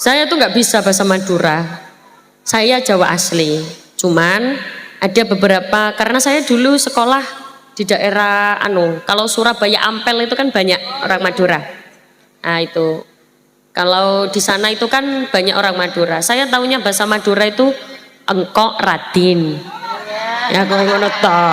Saya tuh nggak bisa bahasa Madura. Saya Jawa asli. Cuman ada beberapa, karena saya dulu sekolah di daerah kalau Surabaya Ampel itu kan banyak orang Madura. Nah itu, kalau di sana itu kan banyak orang Madura. Saya taunya bahasa Madura itu engkok Radin. Ya kok ngono ta.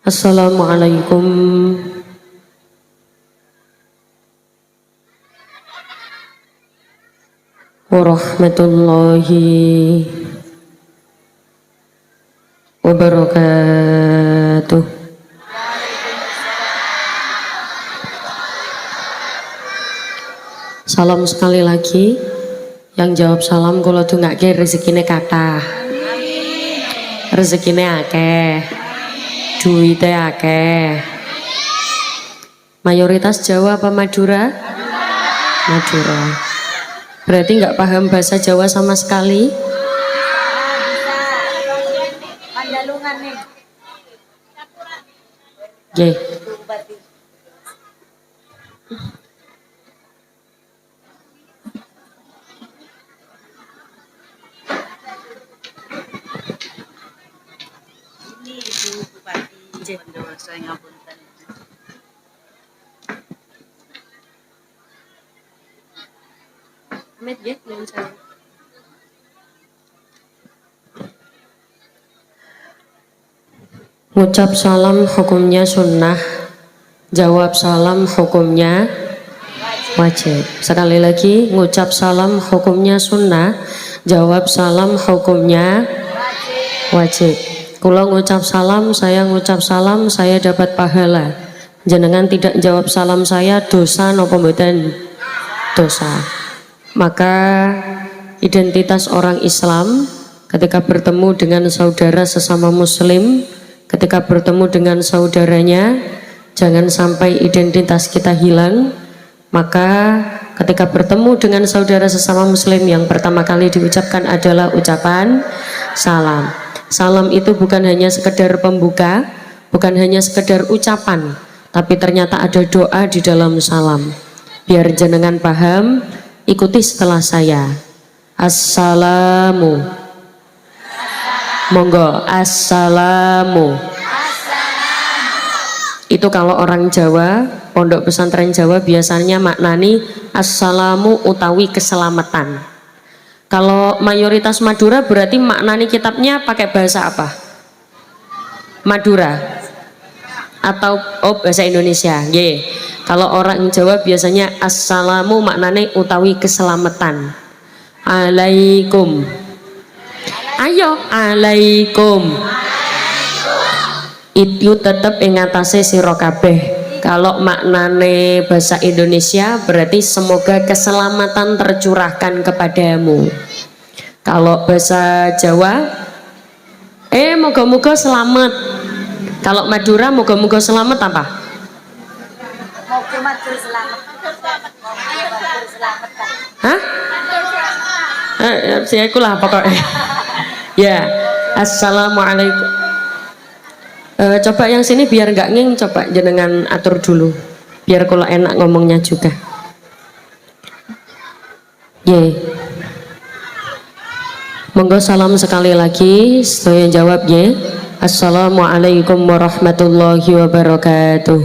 Assalamualaikum warahmatullahi wabarakatuh. Salam sekali lagi. Yang jawab salam kula dongake rezekine kathah. Rezekine akeh. Duite akeh. Mayoritas Jawa apa Madura? Madura. Berarti nggak paham bahasa Jawa sama sekali? Pandalungan nih. Nggih. Ini Ibu Bupati Bondowoso ngapunten. Amit nggih, nuwun sewu. Ngucap salam hukumnya sunnah, jawab salam hukumnya wajib. Sekali lagi, ngucap salam hukumnya sunnah, jawab salam hukumnya wajib. Kula ngucap salam, saya ngucap salam, saya dapat pahala. Jenengan tidak jawab salam saya, dosa napa mboten? Dosa. Maka identitas orang Islam ketika bertemu dengan saudara sesama muslim, ketika bertemu dengan saudaranya, jangan sampai identitas kita hilang. Maka ketika bertemu dengan saudara sesama muslim, yang pertama kali diucapkan adalah ucapan salam. Salam itu bukan hanya sekedar pembuka, bukan hanya sekedar ucapan, tapi ternyata ada doa di dalam salam. Biar jenengan paham, ikuti setelah saya. Assalamu. Monggo, assalamu. Itu kalau orang Jawa, pondok pesantren Jawa biasanya maknani assalamu utawi keselamatan. Kalau mayoritas Madura berarti maknani kitabnya pakai bahasa apa? Madura atau bahasa Indonesia. Ye. Kalau orang Jawa biasanya assalamu maknane utawi keselamatan. Alaikum. Ayo, alaikum. Itu tetap ing atase sira kabeh. Kalau maknane bahasa Indonesia berarti semoga keselamatan tercurahkan kepadamu. Kalau bahasa Jawa moga-moga selamat. Kalau Madura moga-moga selamat apa? Moga matur selamat. Hah? Saya kulah pokoknya. Ya, assalamualaikum. Coba yang sini biar nggak nging, coba jenengan atur dulu, biar kalau enak ngomongnya juga. Ye. Monggo salam sekali lagi, saya jawab ye. Assalamualaikum warahmatullahi wabarakatuh.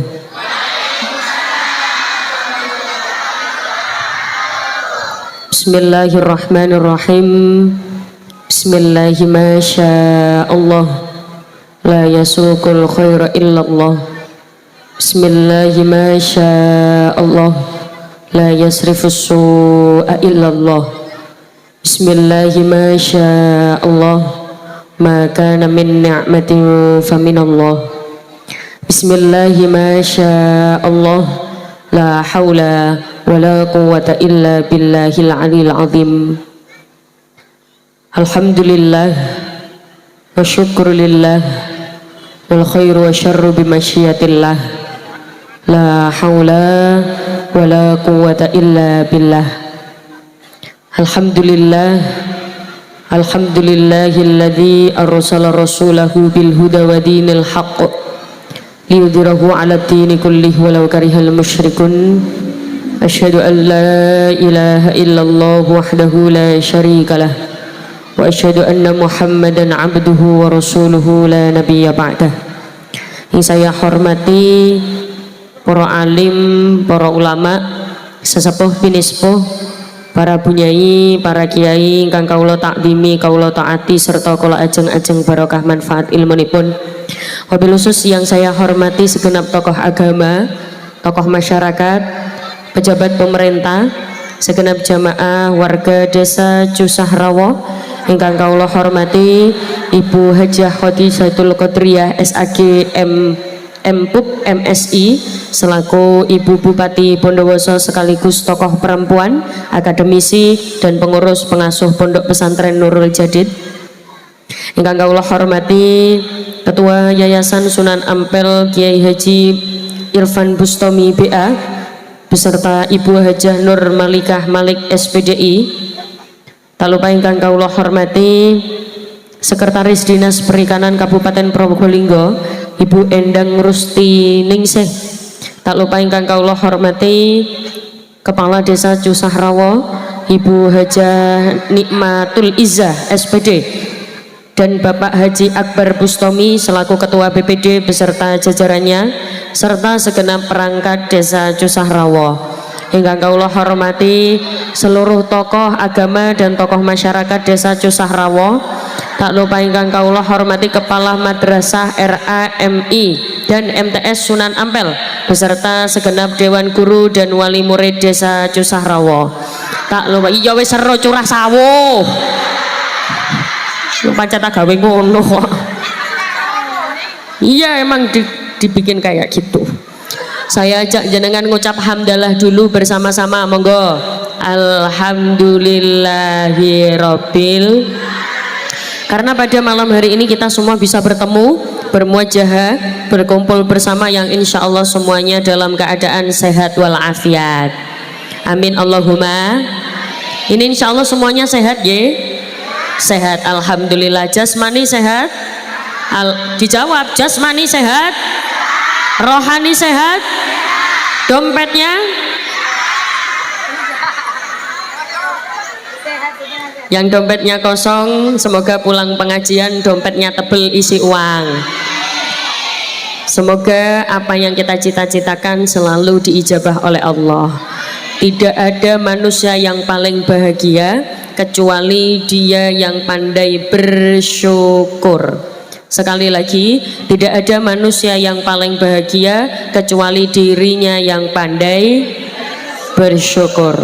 Bismillahirrahmanirrahim. Bismillahirrahmanirrahim. La yasukul khaira illallah. Bismillahirrahmanirrahim. La yasrifus su'a illallah. Bismillahirrahmanirrahim. Ma kana min ni'matin faminallah. Bismillahirrahmanirrahim. La hawla wa la quwwata illa billahil aliyil azim. Alhamdulillah wa syukrulillah wal khairu wa syarru bimasyiatillah. La hawla wa la quwwata illa billah. Alhamdulillah. Alhamdulillahilladzi arsala rasulahu bil huda wa dinil haqq liyudhirahu 'ala ad-dini kullihi walau karihal musyrikun. Asyhadu an la ilaha illallah wahdahu la syarikalah wa asyhadu anna Muhammadan 'abduhu wa rasuluhu la nabiyya ba'dah. Yang saya hormati para alim, para ulama, sesepuh pinispuh, para bunyai, para kiai ingkang kawula takdimi, kawula taati serta kula ajeng-ajeng barokah manfaat ilmunipun. Wabil khusus yang saya hormati segenap tokoh agama, tokoh masyarakat, pejabat pemerintah, segenap jamaah warga desa Cusahrawo ingkang kawula hormati Ibu Hajah Khadijatul Qadriyah SAG MPUP MSI selaku Ibu Bupati Bondowoso sekaligus tokoh perempuan, akademisi dan pengurus pengasuh Pondok Pesantren Nurul Jadid. Ingkang kawula hormati Ketua Yayasan Sunan Ampel Kiai Haji Irfan Bustomi BA beserta Ibu Hajah Nur Malikah Malik SPDI. Tak lupa ingkang kawula hormati Sekretaris Dinas Perikanan Kabupaten Probolinggo Ibu Endang Rusti Ningsih. Tak lupa ingkang kawula hormati Kepala Desa Cusahrawo Ibu Hajah Nikmatul Izzah SPD dan Bapak Haji Akbar Bustomi selaku Ketua BPD beserta jajarannya serta segenap perangkat Desa Cusahrawo. Ingkang kawula hormati seluruh tokoh agama dan tokoh masyarakat Desa Cusahrawo. Tak lupa ingkang kawula hormati Kepala Madrasah RAMI dan MTS Sunan Ampel beserta segenap Dewan Guru dan Wali Murid Desa Cusahrawo. Tak lupa iya wis sero curah sawuh. Lu pancet gawe ngono kok. Iya emang dibikin kayak gitu. Saya ajak jenengan ngucap hamdalah dulu bersama-sama, monggo. Alhamdulillahirabbil. Karena pada malam hari ini kita semua bisa bertemu, bermuajahah, berkumpul bersama yang insya Allah semuanya dalam keadaan sehat walafiat. Amin Allahumma. Ini insya Allah semuanya sehat ya. Sehat, alhamdulillah. Jasmani sehat? Dijawab, jasmani sehat? Rohani sehat? Dompetnya? Yang dompetnya kosong, semoga pulang pengajian dompetnya tebel isi uang. Semoga apa yang kita cita-citakan selalu diijabah oleh Allah. Tidak ada manusia yang paling bahagia kecuali dia yang pandai bersyukur. Sekali lagi, tidak ada manusia yang paling bahagia kecuali dirinya yang pandai bersyukur.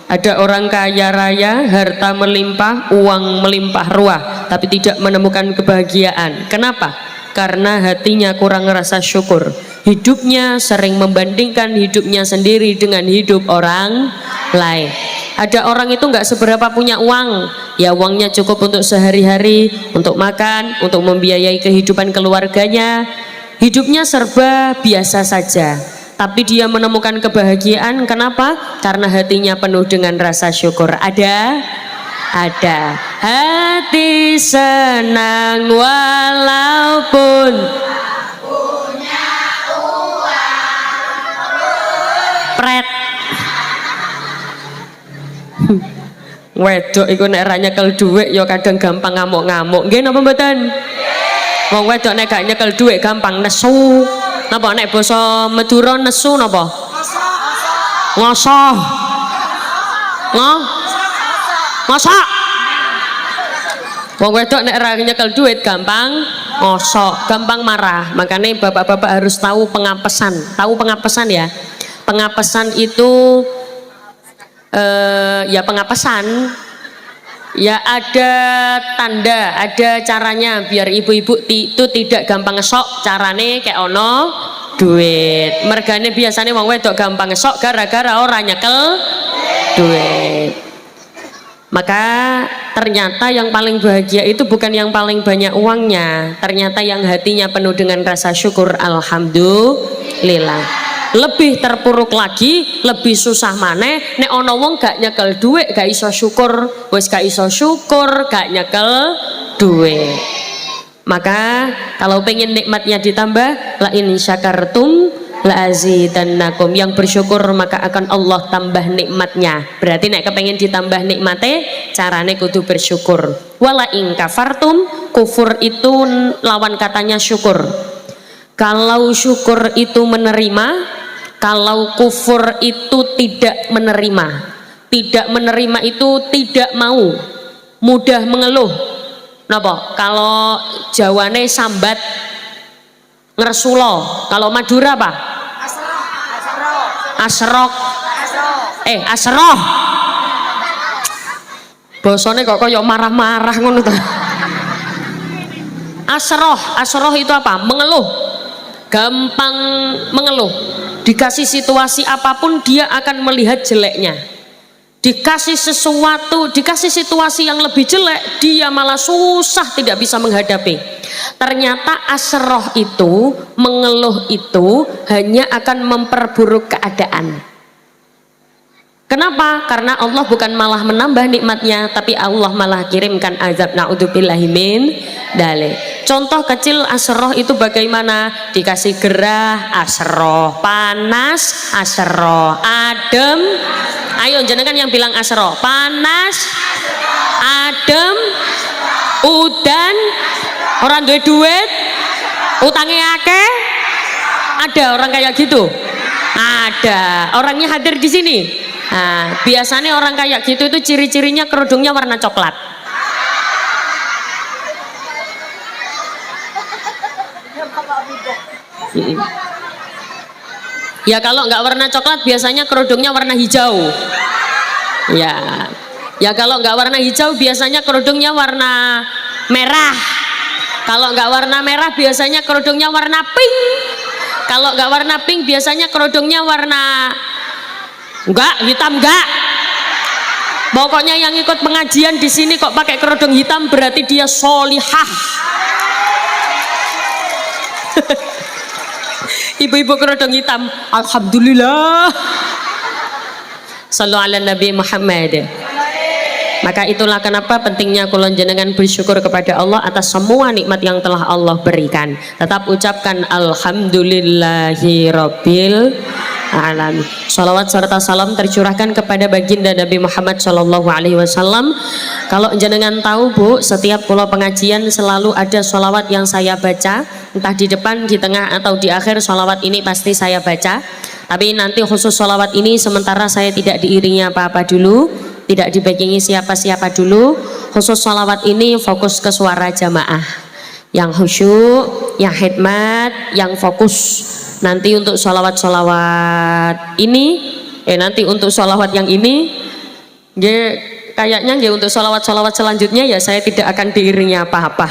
Ada orang kaya raya, harta melimpah, uang melimpah ruah, tapi tidak menemukan kebahagiaan. Kenapa? Karena hatinya kurang rasa syukur. Hidupnya sering membandingkan hidupnya sendiri dengan hidup orang lain. Ada orang itu nggak seberapa punya uang, ya uangnya cukup untuk sehari-hari, untuk makan, untuk membiayai kehidupan keluarganya. Hidupnya serba biasa saja, tapi dia menemukan kebahagiaan. Kenapa? Karena hatinya penuh dengan rasa syukur. Ada hati senang walaupun punya uang. Pret. Wedok iku nek ra nyekel dhuwit ya kadang gampang ngamuk-ngamuk. Nggih napa mboten? Wong wedok nek gak nyekel dhuwit gampang nesu. Napa nek basa Madura nesu napa? Ngosoh. Ngosoh. Wong wedok nek ra nyekel dhuwit gampang ngosok, gampang marah. Makanya bapak-bapak harus tahu pengapesan. Tahu pengapesan ya? Pengapesan itu ya pengapesan ya ada tanda, ada caranya biar ibu-ibu itu tidak gampang ngesok. Carane kayak ono duit. Mergane biasanya wong wedok gampang ngesok gara-gara orang nyekel duit. Maka ternyata yang paling bahagia itu bukan yang paling banyak uangnya, ternyata yang hatinya penuh dengan rasa syukur. Alhamdulillah. Lebih terpuruk lagi, lebih susah maneh nek ana wong gak nyekel duit, gak iso syukur. Wis gak iso syukur, gak nyekel duit. Maka kalau pengen nikmatnya ditambah, la in syakartum la azidannakum, yang bersyukur maka akan Allah tambah nikmatnya. Berarti nek kepengen ditambah nikmate, carane kudu bersyukur. Wala in kafartum, kufur itu lawan katanya syukur. Kalau syukur itu menerima, kalau kufur itu tidak menerima. Tidak menerima itu tidak mau, mudah mengeluh. Napa? Kalau Jawane sambat ngersulo, kalau Madura apa? Asrok. Asroh. Bosone kok koyo marah-marah ngono to. Asroh itu apa? Mengeluh. Gampang mengeluh. Dikasih situasi apapun dia akan melihat jeleknya. Dikasih sesuatu, dikasih situasi yang lebih jelek, dia malah susah tidak bisa menghadapi. Ternyata asroh itu, mengeluh itu hanya akan memperburuk keadaan. Kenapa? Karena Allah bukan malah menambah nikmatnya, tapi Allah malah kirimkan azab. Na'udzubillahi min dzalik. Contoh kecil asroh itu bagaimana? Dikasih gerah, asroh. Panas, asroh. Adem, ayo jenengan yang bilang asroh. Panas, adem, udan, orang duit duit, utangnya akeh. Ada orang kayak gitu? Ada. Orangnya hadir di sini. Nah, biasanya orang kayak gitu itu ciri-cirinya kerudungnya warna coklat. Ya kalau nggak warna coklat biasanya kerudungnya warna hijau. Ya kalau nggak warna hijau biasanya kerudungnya warna merah. Kalau nggak warna merah biasanya kerudungnya warna pink. Kalau nggak warna pink biasanya kerudungnya warna hitam enggak. Pokoknya yang ikut pengajian di sini kok pakai kerudung hitam berarti dia solihah. Ibu-ibu kerudung hitam, alhamdulillah. Shallu ala Nabi Muhammad. Maka itulah kenapa pentingnya kulon jenengan bersyukur kepada Allah atas semua nikmat yang telah Allah berikan. Tetap ucapkan alhamdulillahi rabbil alamin. Salawat serta salam tercurahkan kepada baginda Nabi Muhammad Shallallahu Alaihi Wasallam. Kalau jenengan tahu Bu, setiap pulau pengajian selalu ada salawat yang saya baca, entah di depan, di tengah atau di akhir. Salawat ini pasti saya baca. Tapi nanti khusus salawat ini sementara saya tidak diiringi apa-apa dulu, tidak dibackingi siapa-siapa dulu. Khusus salawat ini fokus ke suara jamaah yang khusyuk, yang khidmat, yang fokus. Nanti untuk sholawat ini, nanti untuk sholawat yang ini, kayaknya untuk sholawat selanjutnya ya saya tidak akan diiringi apa-apa.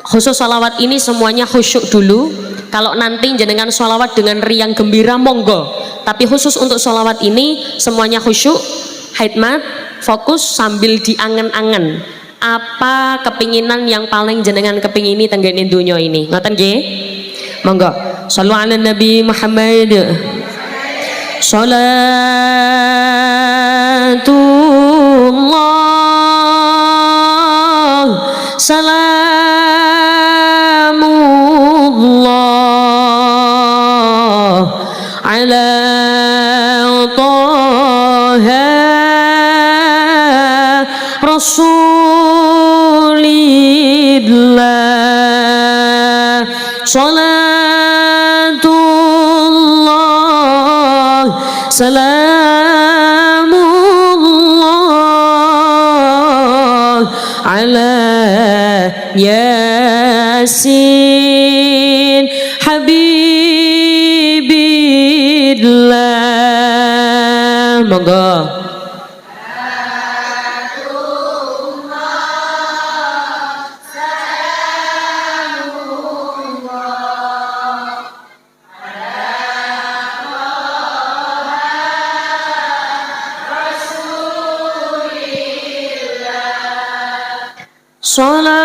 Khusus sholawat ini semuanya khusyuk dulu. Kalau nanti jenengan sholawat dengan riang gembira monggo. Tapi khusus untuk sholawat ini semuanya khusyuk, khidmat, fokus sambil diangen-angen. Apa kepinginan yang paling jenengan kepingini tenggene dunia ini? Ngoten nggih? Monggo. Shallu ala Nabi Muhammad. Salatullah salamullah ala Taha Rasulillah. Salatullah salamullah ala Yasin Habibillah. Monggo. Salatullah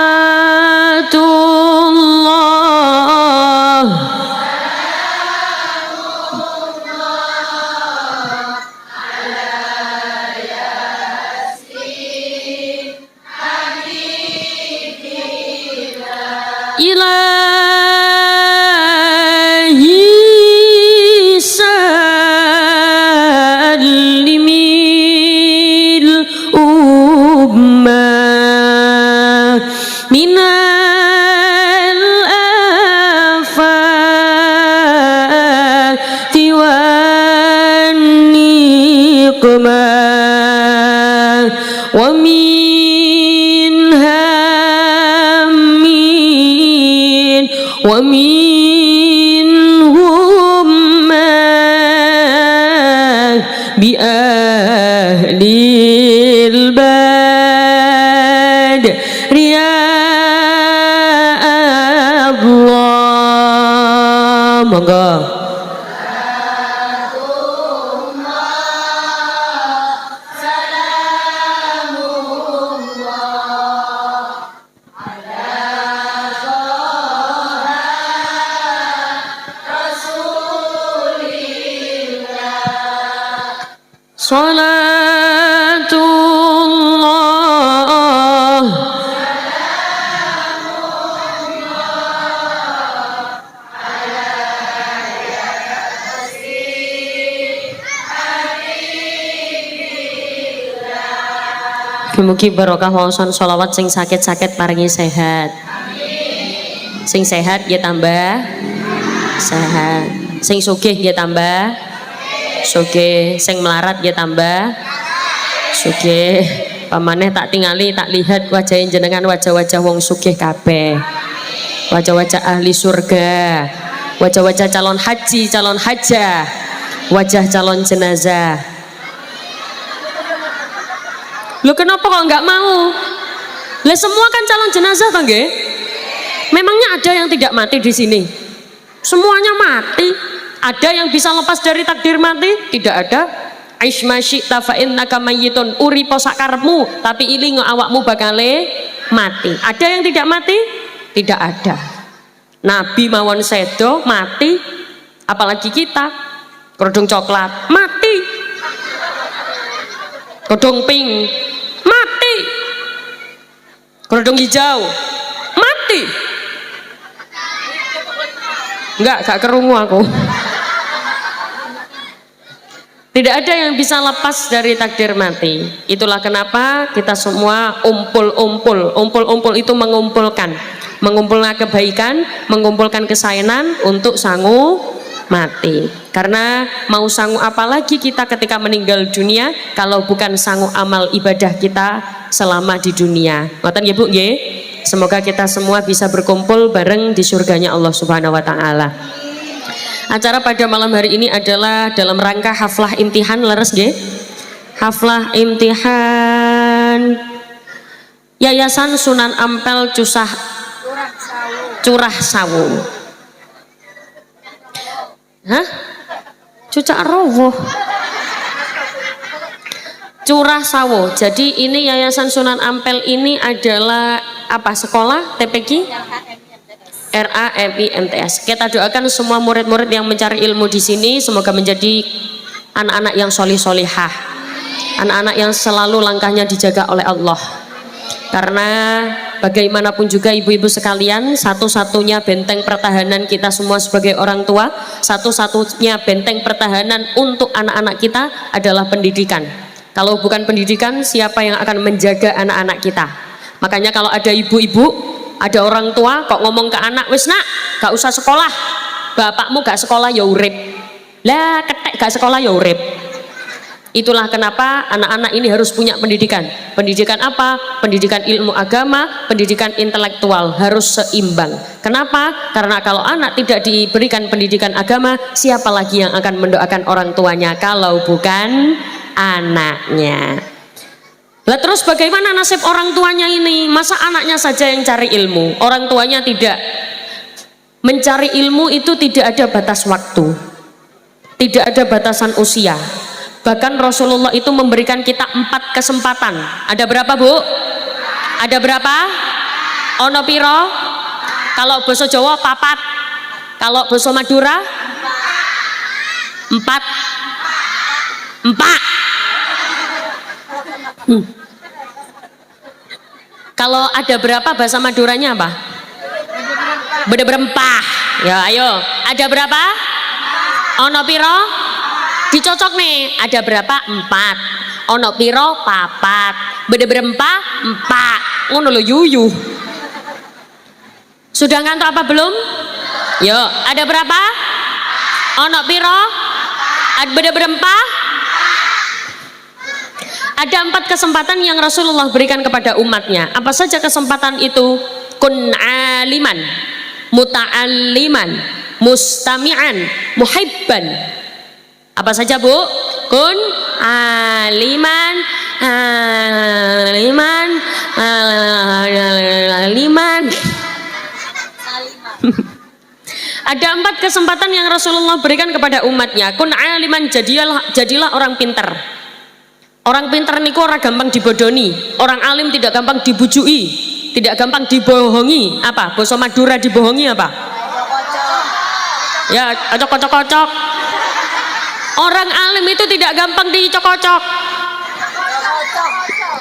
سقما ومنها من ومنهم من بأهل الباد رياء الله monggo. Salatullah mugi barokah waosan sholawat sing sakit-sakit paringi sehat. Sing sehat nggih tambah sehat. Sing sugih nggih tambah sugih, sing melarat nggih tambah sugih. Pamane tak tingali tak lihat wajah jenengan wajah-wajah wong sugih kabeh. Wajah-wajah ahli surga, wajah-wajah calon haji, calon hajah, wajah calon jenazah. Lu kenapa kok nggak mau? Lah semua kan calon jenazah toh nggih? Memangnya ada yang tidak mati di sini? Semuanya mati. Ada yang bisa lepas dari takdir mati? Tidak ada. Aish masyi'ta fa innaka mayyitun. Uripo sakarepmu, tapi ilingo awakmu bakale mati. Ada yang tidak mati? Tidak ada. Nabi mawon sedo mati, apalagi kita. Kerudung coklat mati. Kerudung pink mati. Kerudung hijau mati. Gak kerungu aku. Tidak ada yang bisa lepas dari takdir mati. Itulah kenapa kita semua umpul itu mengumpulkan kebaikan, mengumpulkan kesayangan untuk sangu mati. Karena mau sangu apalagi kita ketika meninggal dunia kalau bukan sangu amal ibadah kita selama di dunia. Ngoten nggih Bu nggih? Semoga kita semua bisa berkumpul bareng di surganya Allah Subhanahu wa taala. Acara pada malam hari ini adalah dalam rangka haflah imtihan, leres nggih? Haflah imtihan Yayasan Sunan Ampel Curah Sawu. Hah? Cucak rowoh. Curah Sawu. Jadi ini Yayasan Sunan Ampel ini adalah apa? Sekolah TPQ? RAMIMTS. Kita doakan semua murid-murid yang mencari ilmu di sini semoga menjadi anak-anak yang solih-solihah, anak-anak yang selalu langkahnya dijaga oleh Allah. Karena bagaimanapun juga ibu-ibu sekalian, satu-satunya benteng pertahanan kita semua sebagai orang tua, satu-satunya benteng pertahanan untuk anak-anak kita adalah pendidikan. Kalau bukan pendidikan, siapa yang akan menjaga anak-anak kita? Makanya kalau ada ibu-ibu, ada orang tua kok ngomong ke anak, wis nak gak usah sekolah, bapakmu gak sekolah ya urip, lah ketek gak sekolah ya urip. Itulah kenapa anak-anak ini harus punya pendidikan. Pendidikan apa? Pendidikan ilmu agama, pendidikan intelektual harus seimbang. Kenapa? Karena kalau anak tidak diberikan pendidikan agama, siapa lagi yang akan mendoakan orang tuanya kalau bukan anaknya? Lah terus bagaimana nasib orang tuanya ini? Masa anaknya saja yang cari ilmu, orang tuanya tidak? Mencari ilmu itu tidak ada batas waktu, tidak ada batasan usia. Bahkan Rasulullah itu memberikan kita 4 kesempatan. Ada berapa Bu? Ada berapa? Ono piro? Kalau basa Jawa papat, kalau basa Madura 4. Kalau ada berapa bahasa Maduranya apa? Beda berempah. Ya ayo, ada berapa? Ono piro? Dicocok nih, ada berapa? 4. Ono piro? Papat. Beda berempah? 4. Ngono lo yuyu. Sudah ngantuk apa belum? Yo, ada berapa? Ono piro? Beda berempah? Ada 4 kesempatan yang Rasulullah berikan kepada umatnya. Apa saja kesempatan itu? Kun aliman, muta'alliman, mustami'an, muhibban. Apa saja Bu? Kun aliman, aliman. Ada 4 kesempatan yang Rasulullah berikan kepada umatnya. Kun aliman, jadilah orang pintar. Orang pintar niku ora gampang dibodoni. Orang alim tidak gampang dibujui, tidak gampang dibohongi. Apa? Basa Madura dibohongi apa? Ya, kocok-kocok. Orang alim itu tidak gampang dicokocok.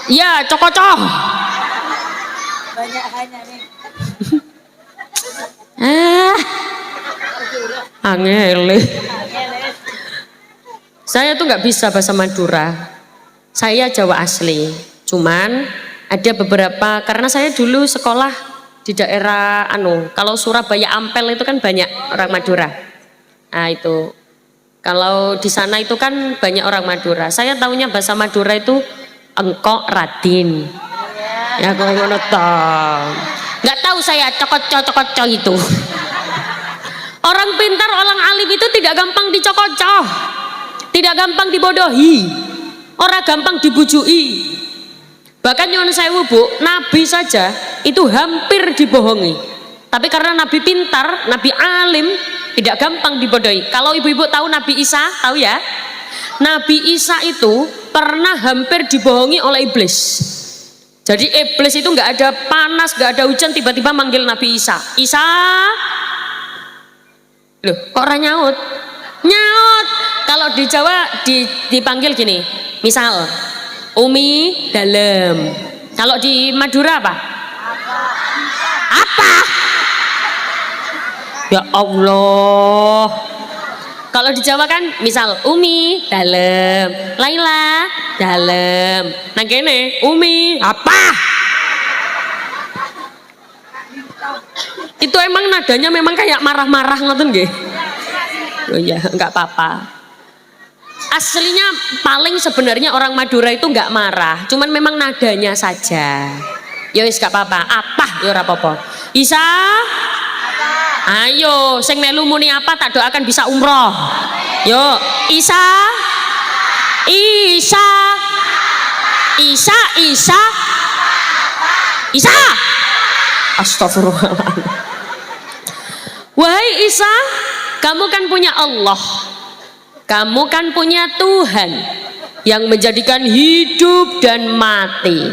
Ya, cokocok. Banyak hanya nih. Angel. Saya tuh nggak bisa bahasa Madura. Saya Jawa asli. Cuman ada beberapa, karena saya dulu sekolah di daerah kalau Surabaya Ampel itu kan banyak orang Madura. Nah itu, kalau di sana itu kan banyak orang Madura. Saya taunya bahasa Madura itu engkok Radin. Ya kok ngono toh. Nggak tahu saya cokot itu. Orang pintar, orang alim itu tidak gampang dicokocok, tidak gampang dibodohi, orang gampang dibujui. Bahkan nyuwun sewu Bu, Nabi saja itu hampir dibohongi. Tapi karena Nabi pintar, Nabi alim, tidak gampang dibodohi. Kalau ibu-ibu tahu Nabi Isa, tahu ya? Nabi Isa itu pernah hampir dibohongi oleh iblis. Jadi iblis itu nggak ada panas, nggak ada hujan, tiba-tiba manggil Nabi Isa. Isa, loh kok orang nyaut? Nyaut. Kalau di Jawa dipanggil gini, misal Umi dalam. Kalau di Madura apa? Apa? Ya Allah. Kalau di Jawa kan misal Umi dalam, Laila dalam. Nah kene Umi apa? Itu emang nadanya memang kayak marah-marah ngoten nggih. Oh iya, enggak apa-apa. Aslinya paling sebenarnya orang Madura itu enggak marah, cuman memang nadanya saja. Ya wis enggak apa-apa. Apa ya ora apa-apa. Isa? Ayo, sing melu muni apa tak doakan bisa umroh. Yo, Isa? Isa? Isa? Isa? Isa? Astagfirullahaladzim. Wahai Isa, kamu kan punya Allah, kamu kan punya Tuhan yang menjadikan hidup dan mati.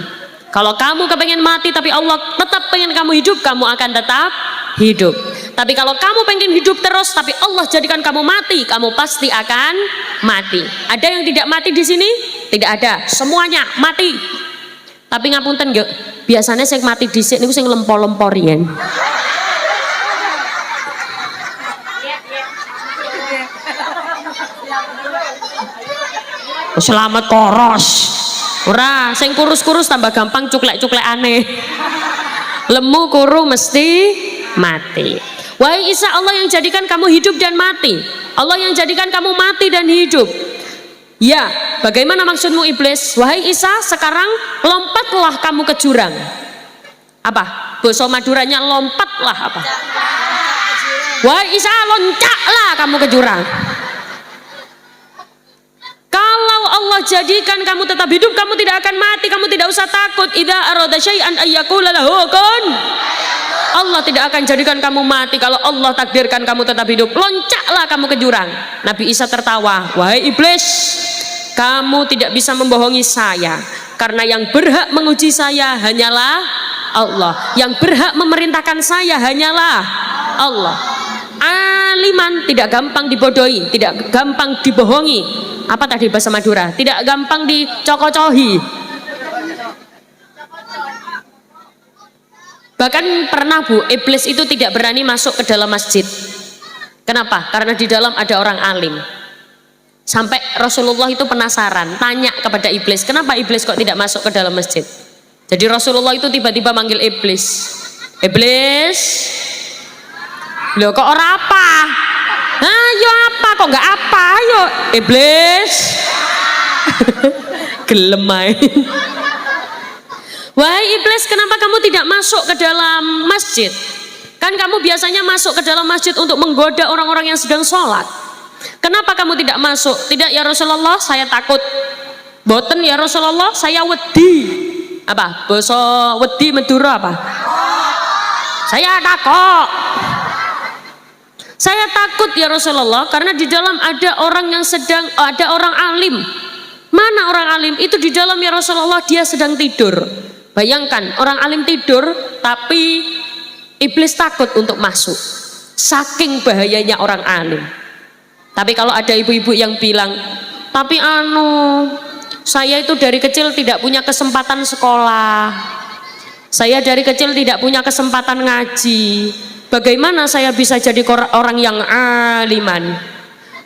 Kalau kamu kepengen mati tapi Allah tetap pengen kamu hidup, kamu akan tetap hidup. Tapi kalau kamu pengen hidup terus tapi Allah jadikan kamu mati, kamu pasti akan mati. Ada yang tidak mati di sini? Tidak ada, semuanya mati. Tapi ngapunten nggih, biasanya sing mati dhisik niku sing lempo-lempor riyen. Selamat koros. Ora, sing kurus-kurus tambah gampang cuklek-cuklek aneh. Lemu kuru mesti mati. Wahai Isa, Allah yang jadikan kamu hidup dan mati. Allah yang jadikan kamu mati dan hidup. Ya, bagaimana maksudmu iblis? Wahai Isa, sekarang lompatlah kamu ke jurang. Apa? Basa Maduranya lompatlah apa? Wahai Isa, loncaklah kamu ke jurang. Kalau Allah jadikan kamu tetap hidup, kamu tidak akan mati, kamu tidak usah takut. Idza arada syai'an ayyaqula lahu kun. Allah tidak akan jadikan kamu mati kalau Allah takdirkan kamu tetap hidup. Loncaklah kamu ke jurang. Nabi Isa tertawa, wahai iblis, kamu tidak bisa membohongi saya, karena yang berhak menguji saya hanyalah Allah, yang berhak memerintahkan saya hanyalah Allah. Aliman, tidak gampang dibodohi, tidak gampang dibohongi. Apa tadi bahasa Madura? Tidak gampang dicokocohi. Bahkan pernah Bu, iblis itu tidak berani masuk ke dalam masjid. Kenapa? Karena di dalam ada orang alim. Sampai Rasulullah itu penasaran, tanya kepada iblis, kenapa iblis kok tidak masuk ke dalam masjid? Jadi Rasulullah itu tiba-tiba manggil iblis. Iblis, loh kok ora apa? Ayo apa? Kok nggak apa? Ayo iblis. gelem ae. Wahai iblis, kenapa kamu tidak masuk ke dalam masjid? Kan kamu biasanya masuk ke dalam masjid untuk menggoda orang-orang yang sedang sholat. Kenapa kamu tidak masuk? Tidak ya Rasulullah, saya takut. Boten ya Rasulullah, saya wedi. Apa? Basa wedi Madura apa? Saya takut. Saya takut ya Rasulullah, karena di dalam ada orang yang sedang, ada orang alim. Mana orang alim? Itu di dalam ya Rasulullah, dia sedang tidur. Bayangkan orang alim tidur, tapi iblis takut untuk masuk. Saking bahayanya orang alim. Tapi kalau ada ibu-ibu yang bilang, tapi saya itu dari kecil tidak punya kesempatan sekolah. Saya dari kecil tidak punya kesempatan ngaji. Bagaimana saya bisa jadi orang yang aliman?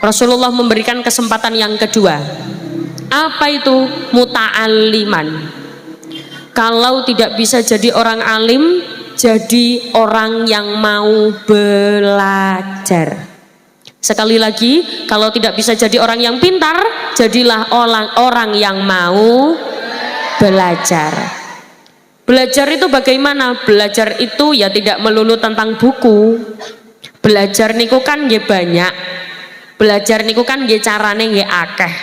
Rasulullah memberikan kesempatan yang kedua. Apa itu? Muta'alliman. Kalau tidak bisa jadi orang alim, jadi orang yang mau belajar. Sekali lagi, kalau tidak bisa jadi orang yang pintar, jadilah orang yang mau belajar. Belajar itu bagaimana? Belajar itu ya tidak melulu tentang buku. Belajar niku kan nggih banyak. Belajar niku kan nggih carane nggih akeh.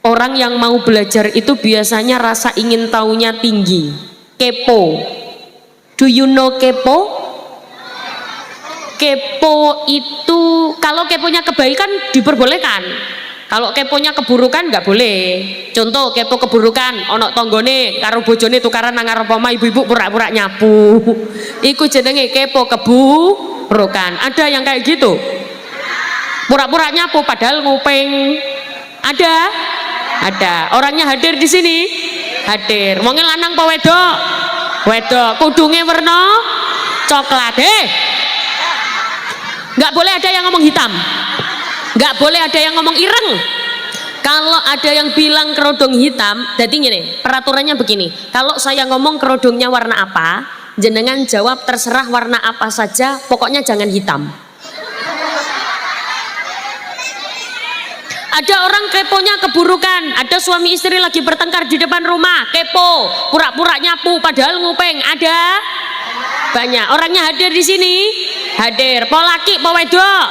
Orang yang mau belajar itu biasanya rasa ingin taunya tinggi. Kepo. Do you know kepo? Kepo itu, kalau keponya kebaikan diperbolehkan. Kalau keponya keburukan nggak boleh. Contoh kepo keburukan, onok tonggone karo bojone tukaran nang ngarep omah, ibu-ibu pura-pura nyapu. Iku jenenge kepo keburukan. Ada yang kayak gitu. Pura-pura nyapu padahal nguping. Ada? Ada. Orangnya hadir di sini? Hadir. Wonge lanang apa wedok? Wedok. Kudunge werna coklat. Nggak boleh ada yang ngomong hitam. Nggak boleh ada yang ngomong ireng. Kalau ada yang bilang kerodong hitam, jadi gini, peraturannya begini. Kalau saya ngomong kerodongnya warna apa, jenengan jawab terserah warna apa saja, pokoknya jangan hitam. Ada orang keponya keburukan, ada suami istri lagi bertengkar di depan rumah, kepo, pura-pura nyapu padahal nguping. Ada banyak. Orangnya hadir di sini? Hadir. Po laki, po wedok?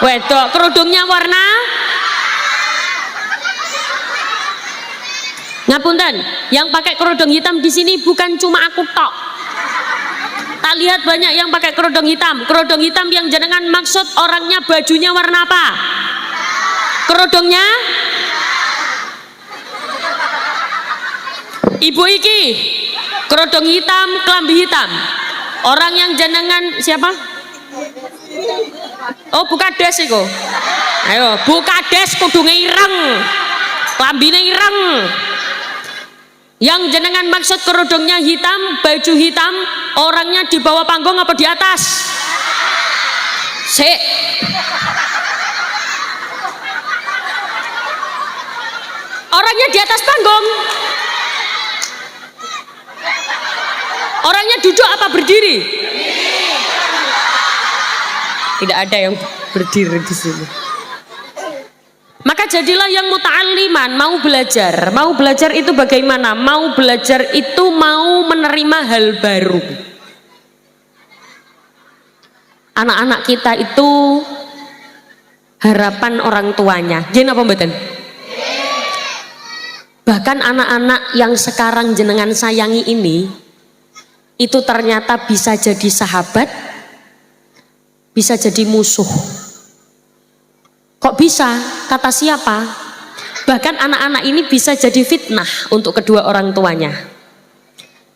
Wedok. Kerudungnya warna? Ngapunten, yang pakai kerudung hitam di sini bukan cuma aku tok. Tak lihat banyak yang pakai kerudung hitam. Kerudung hitam yang jenengan maksud orangnya bajunya warna apa? Kerudungnya? Ibu iki kerudung hitam, kelambi hitam. Orang yang jenengan siapa? Oh, buka des iku. Ayo, buka des kudunge ireng. Klambine ireng. Yang jenengan maksud kerudungnya hitam, baju hitam, orangnya di bawah panggung apa di atas? Sik. Orangnya di atas panggung. Orangnya duduk apa berdiri? Tidak ada yang berdiri di sini. Maka jadilah yang muta'alliman, mau belajar. Mau belajar itu bagaimana? Mau belajar itu mau menerima hal baru. Anak-anak kita itu harapan orang tuanya. Jen apa mboten? Bahkan anak-anak yang sekarang jenengan sayangi ini, itu ternyata bisa jadi sahabat, bisa jadi musuh. Kok bisa? Kata siapa? Bahkan anak-anak ini bisa jadi fitnah untuk kedua orang tuanya.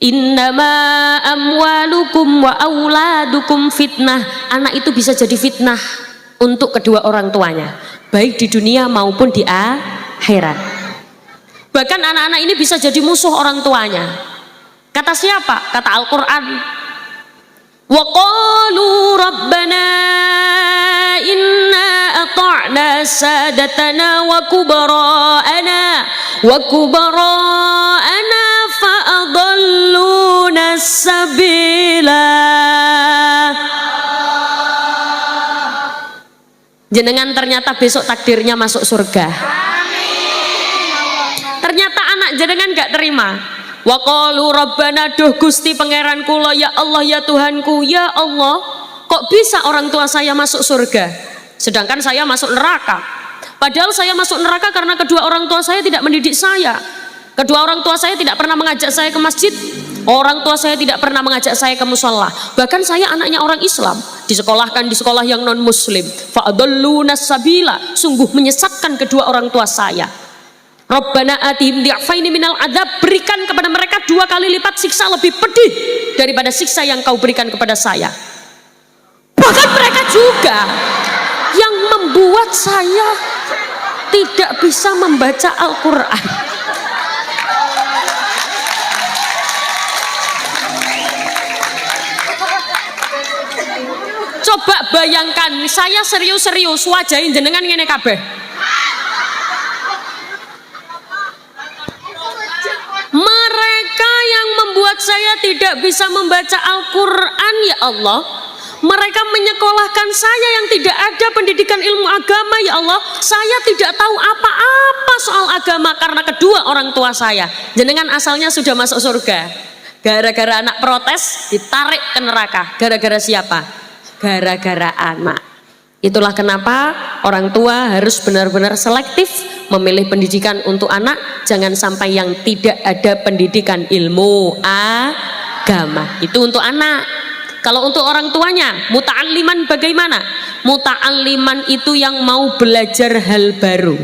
Innama amwalukum wa auladukum fitnah. Anak itu bisa jadi fitnah untuk kedua orang tuanya, baik di dunia maupun di akhirat. Bahkan anak-anak ini bisa jadi musuh orang tuanya. Kata siapa? Kata Al-Quran. Wa qalu rabbana inna ata'na sadatana wa kubara'ana fa'adalluna sabila. Jenengan ternyata besok takdirnya masuk surga. Ternyata anak jenengan gak terima. Wa qalu rabbana, duh Gusti pangeran kula, ya Allah ya Tuhanku, ya Allah, kok bisa orang tua saya masuk surga sedangkan saya masuk neraka? Padahal saya masuk neraka karena kedua orang tua saya tidak mendidik saya. Kedua orang tua saya tidak pernah mengajak saya ke masjid. Orang tua saya tidak pernah mengajak saya ke musola. Bahkan saya anaknya orang Islam, disekolahkan di sekolah yang non muslim. Fa'adalluna sabila, sungguh menyesatkan kedua orang tua saya. Rabbana atihim di'afaini minal adab, berikan kepada mereka 2 kali lipat siksa lebih pedih daripada siksa yang kau berikan kepada saya. Bahkan mereka juga yang membuat saya tidak bisa membaca Al-Quran. Coba bayangkan, saya serius-serius wajahin jenengan ngene kabeh. Mereka yang membuat saya tidak bisa membaca Al-Quran, ya Allah. Mereka menyekolahkan saya yang tidak ada pendidikan ilmu agama, ya Allah. Saya tidak tahu apa-apa soal agama karena kedua orang tua saya. Jenengan asalnya sudah masuk surga, gara-gara anak protes ditarik ke neraka. Gara-gara siapa? Gara-gara anak. Itulah kenapa orang tua harus benar-benar selektif memilih pendidikan untuk anak. Jangan sampai yang tidak ada pendidikan ilmu agama. Itu untuk anak. Kalau untuk orang tuanya, muta'alliman bagaimana? Muta'alliman itu yang mau belajar hal baru.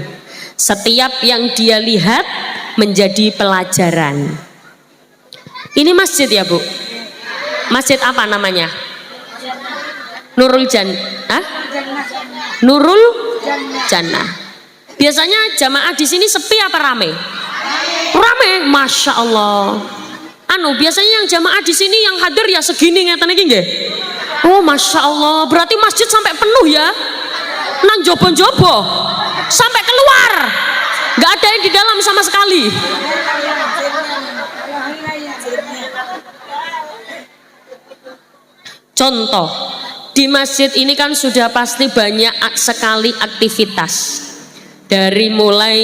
Setiap yang dia lihat menjadi pelajaran. Ini masjid ya Bu? Masjid apa namanya? Nurul Nurul Jannah. Biasanya jamaah di sini sepi apa rame? Rame, masya Allah. Biasanya yang jamaah di sini yang hadir ya segini ngeten iki nggih. Oh, masya Allah. Berarti masjid sampai penuh ya? Nang jobo-jobo sampai keluar, nggak ada yang di dalam sama sekali. Contoh, di masjid ini kan sudah pasti banyak sekali aktivitas. Dari mulai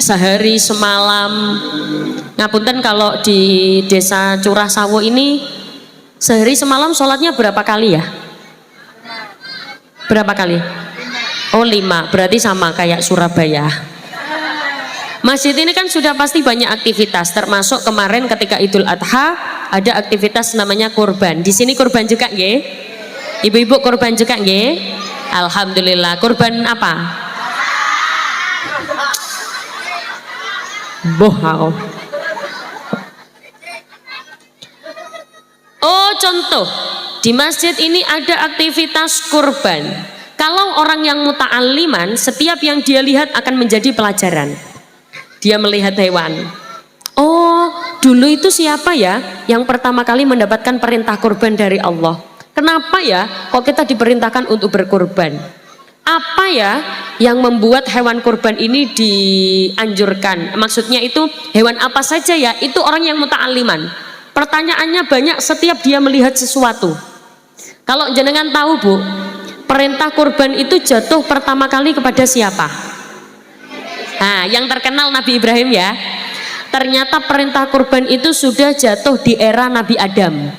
sehari semalam, ngapunten kalau di desa Curah Sawo ini sehari semalam sholatnya berapa kali ya? Berapa kali? Oh 5, berarti sama kayak Surabaya. Masjid ini kan sudah pasti banyak aktivitas, termasuk kemarin ketika Idul Adha ada aktivitas namanya kurban. Di sini kurban juga nggih? Ibu-ibu kurban juga nggih? Alhamdulillah. Kurban apa? Bohong. Oh, contoh di masjid ini ada aktivitas kurban. Kalau orang yang muta'alliman, setiap yang dia lihat akan menjadi pelajaran. Dia melihat hewan. Oh, dulu itu siapa ya yang pertama kali mendapatkan perintah kurban dari Allah? Kenapa ya kok kita diperintahkan untuk berkurban? Apa ya yang membuat hewan kurban ini dianjurkan? Maksudnya itu hewan apa saja ya? Itu orang yang muta'alliman. Pertanyaannya banyak setiap dia melihat sesuatu. Kalau jenengan tahu Bu, perintah kurban itu jatuh pertama kali kepada siapa? Nah, yang terkenal Nabi Ibrahim ya. Ternyata perintah kurban itu sudah jatuh di era Nabi Adam.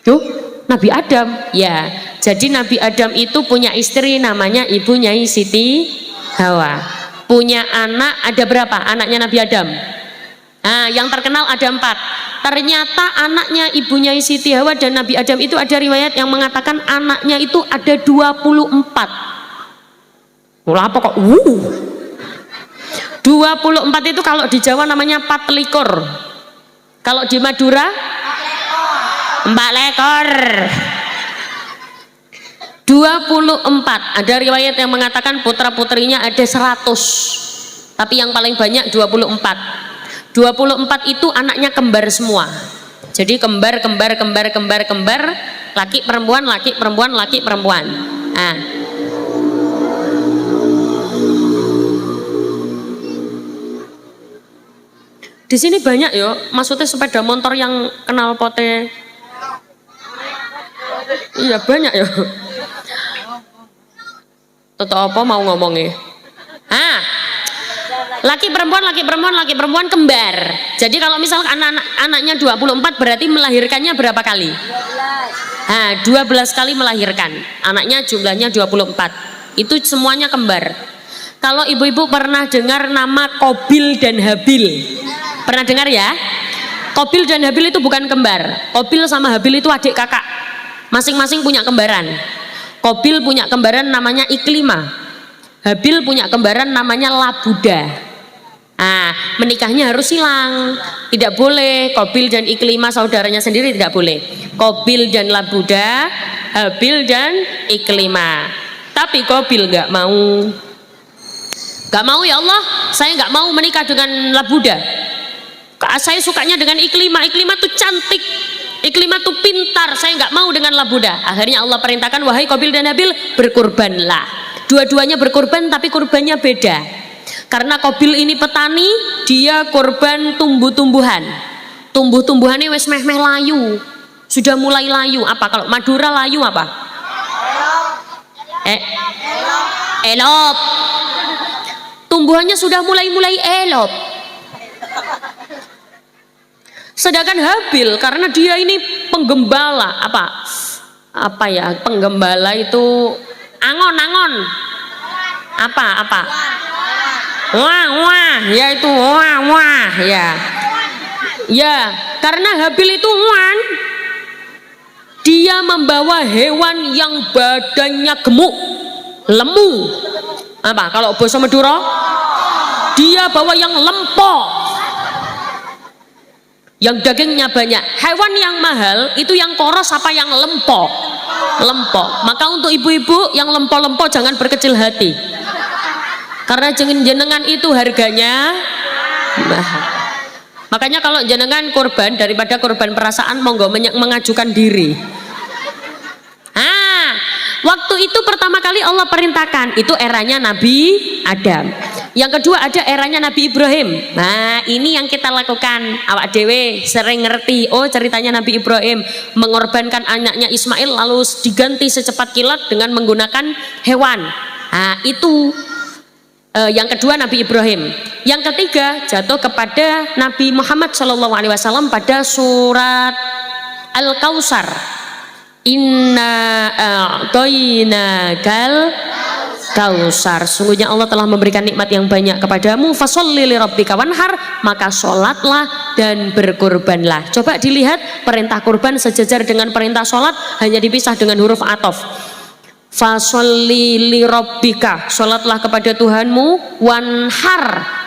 Tuh, Nabi Adam ya. Jadi Nabi Adam itu punya istri namanya Ibu Nyai Siti Hawa. Punya anak ada berapa? Anaknya Nabi Adam. Nah, yang terkenal ada 4. Ternyata anaknya Ibu Nyai Siti Hawa dan Nabi Adam itu ada riwayat yang mengatakan anaknya itu ada 24. Apa kok? 24 itu kalau di Jawa namanya 4 likur. Kalau di Madura 4 lekor. 24. Ada riwayat yang mengatakan putra putrinya ada 100. Tapi yang paling banyak 24. 24 itu anaknya kembar semua. Jadi kembar, laki perempuan, laki perempuan, laki perempuan. Nah, di sini banyak yo, maksudnya sepeda motor yang kenal pote. Iya banyak yo. Toto apa mau ngomongnya? Laki perempuan kembar. Jadi kalau misal anaknya 24 berarti melahirkannya berapa kali? 12 kali melahirkan. Anaknya jumlahnya 24. Itu semuanya kembar. Kalau ibu-ibu pernah dengar nama Qabil dan Habil? Pernah dengar ya? Qabil dan Habil itu bukan kembar. Qabil sama Habil itu adik kakak. Masing-masing punya kembaran. Qabil punya kembaran namanya Iklima. Habil punya kembaran namanya Labuda. Menikahnya harus silang, tidak boleh Qabil dan Iklima saudaranya sendiri, tidak boleh. Qabil dan Labuda, Habil dan Iklima. Tapi Qabil nggak mau, ya Allah, saya nggak mau menikah dengan Labuda. Saya sukanya dengan Iklima. Iklima tuh cantik, Iklima tuh pintar, saya nggak mau dengan Labuda. Akhirnya Allah perintahkan, wahai Qabil dan Habil, berkurbanlah. Dua-duanya berkurban tapi kurbannya beda. Karena Qabil ini petani, dia korban tumbuh-tumbuhan. Tumbuh-tumbuhannya wes meh-meh layu. Sudah mulai layu. Apa kalau Madura layu apa? Elop. Tumbuhannya sudah mulai elop. Sedangkan Habil karena dia ini penggembala, apa ya? Penggembala itu angon. Apa? Wah, ya itu wah, ya. Ya, karena Habil itu dia membawa hewan yang badannya gemuk, lemu. Apa? Kalau basa Madura, dia bawa yang lempo, yang dagingnya banyak. Hewan yang mahal itu yang koros apa yang lempo? Maka untuk ibu-ibu yang lempo jangan berkecil hati. Karena jenengan itu harganya mahal. Makanya kalau jenengan korban daripada korban perasaan, monggo mengajukan diri. Waktu itu pertama kali Allah perintahkan, itu eranya Nabi Adam. Yang kedua ada eranya Nabi Ibrahim. Ini yang kita lakukan. Awak dewe sering ngerti, ceritanya Nabi Ibrahim mengorbankan anaknya Ismail lalu diganti secepat kilat dengan menggunakan hewan. Itu yang kedua Nabi Ibrahim. Yang ketiga jatuh kepada Nabi Muhammad SAW pada surat Al-Kautsar. Inna a'tainakal Kautsar. Sungguhnya Allah telah memberikan nikmat yang banyak kepadamu. Fasholli lirabbika wanhar, maka sholatlah dan berkurbanlah. Coba dilihat perintah kurban sejajar dengan perintah sholat, hanya dipisah dengan huruf athof. Fasholli lirabbika, sholatlah kepada Tuhanmu, wanhar,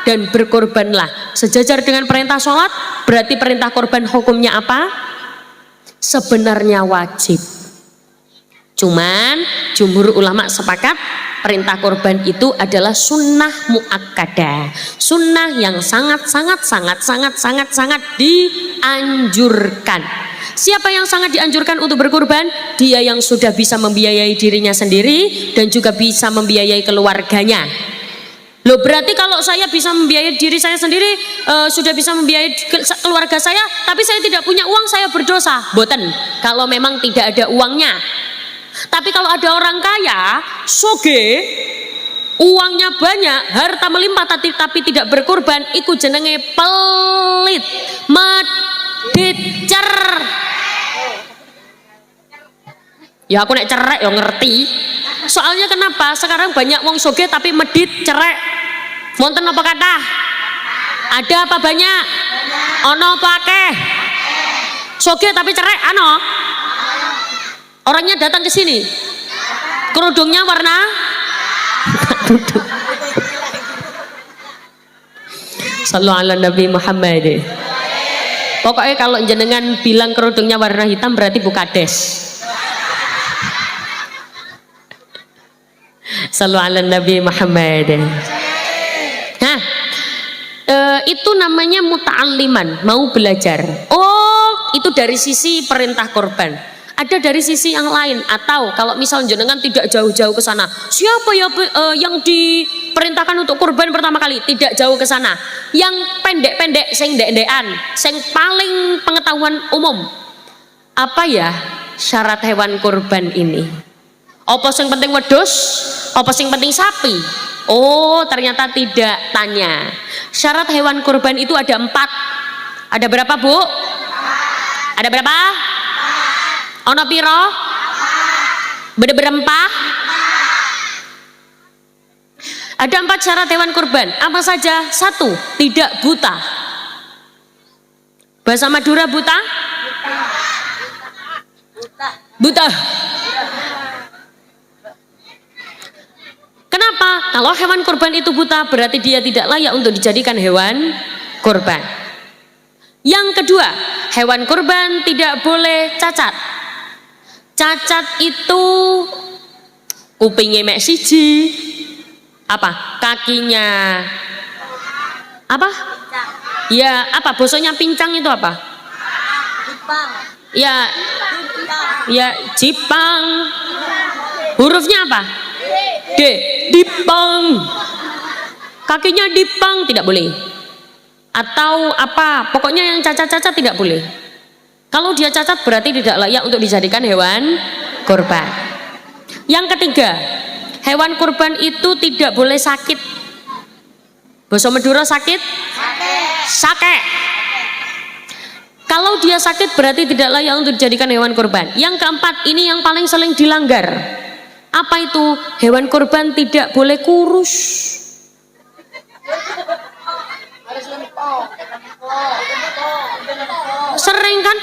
dan berkorbanlah. Sejajar dengan perintah sholat, berarti perintah korban hukumnya apa? Sebenarnya wajib. Cuman jumhur ulama sepakat perintah korban itu adalah sunnah muakkadah, sunnah yang sangat dianjurkan. Siapa yang sangat dianjurkan untuk berkurban? Dia yang sudah bisa membiayai dirinya sendiri dan juga bisa membiayai keluarganya. Loh, berarti kalau saya bisa membiayai diri saya sendiri, sudah bisa membiayai keluarga saya, tapi saya tidak punya uang, saya berdosa? Boten, kalau memang tidak ada uangnya. Tapi kalau ada orang kaya, soge, uangnya banyak, harta melimpah tapi tidak berkurban, iku jenenge pelit, medit, cer. Ya aku nek cerek ya ngerti. Soalnya kenapa? Sekarang banyak wong soge tapi medit, cerek. Wonten apa kata? Ada apa banyak? Ono apa akeh? Soge tapi cerek ano? Orangnya datang ke sini. Kerudungnya warna Sallu ala Nabi Muhammad. Pokoknya kalau jenengan bilang kerudungnya warna hitam berarti bukades. Sallu ala Nabi Muhammad. Itu namanya muta'alliman, mau belajar. Itu dari sisi perintah korban. Ada dari sisi yang lain, atau kalau misal jenengan tidak jauh-jauh ke sana, siapa ya yang diperintahkan untuk kurban pertama kali? Tidak jauh ke sana, yang pendek-pendek, sing ndek-ndekan, sing paling pengetahuan umum. Apa ya syarat hewan kurban ini? Apa sing penting wedhus? Apa sing penting sapi? Oh, ternyata tidak. Tanya. Syarat hewan kurban itu ada 4. Ada berapa, Bu? Ada berapa? Ono piro? Berempah? Ada 4 syarat hewan kurban. Apa saja? 1. Tidak buta. Bahasa Madura buta? Buta. Kenapa? Kalau hewan kurban itu buta, berarti dia tidak layak untuk dijadikan hewan kurban. Yang kedua, hewan kurban tidak boleh cacat. Cacat itu kupingnya mek siji, apa? Kakinya apa? Ya, apa? Bosoknya pincang itu apa? Ya, ya Jipang. Hurufnya apa? D. Dipang. Kakinya dipang tidak boleh. Atau apa? Pokoknya yang cacat-cacat tidak boleh. Kalau dia cacat berarti tidak layak untuk dijadikan hewan kurban. Yang ketiga, hewan kurban itu tidak boleh sakit. Basa Madura sakit? Sakit. Kalau dia sakit berarti tidak layak untuk dijadikan hewan kurban. Yang keempat, ini yang paling sering dilanggar. Apa itu? Hewan kurban tidak boleh kurus. Sering kan?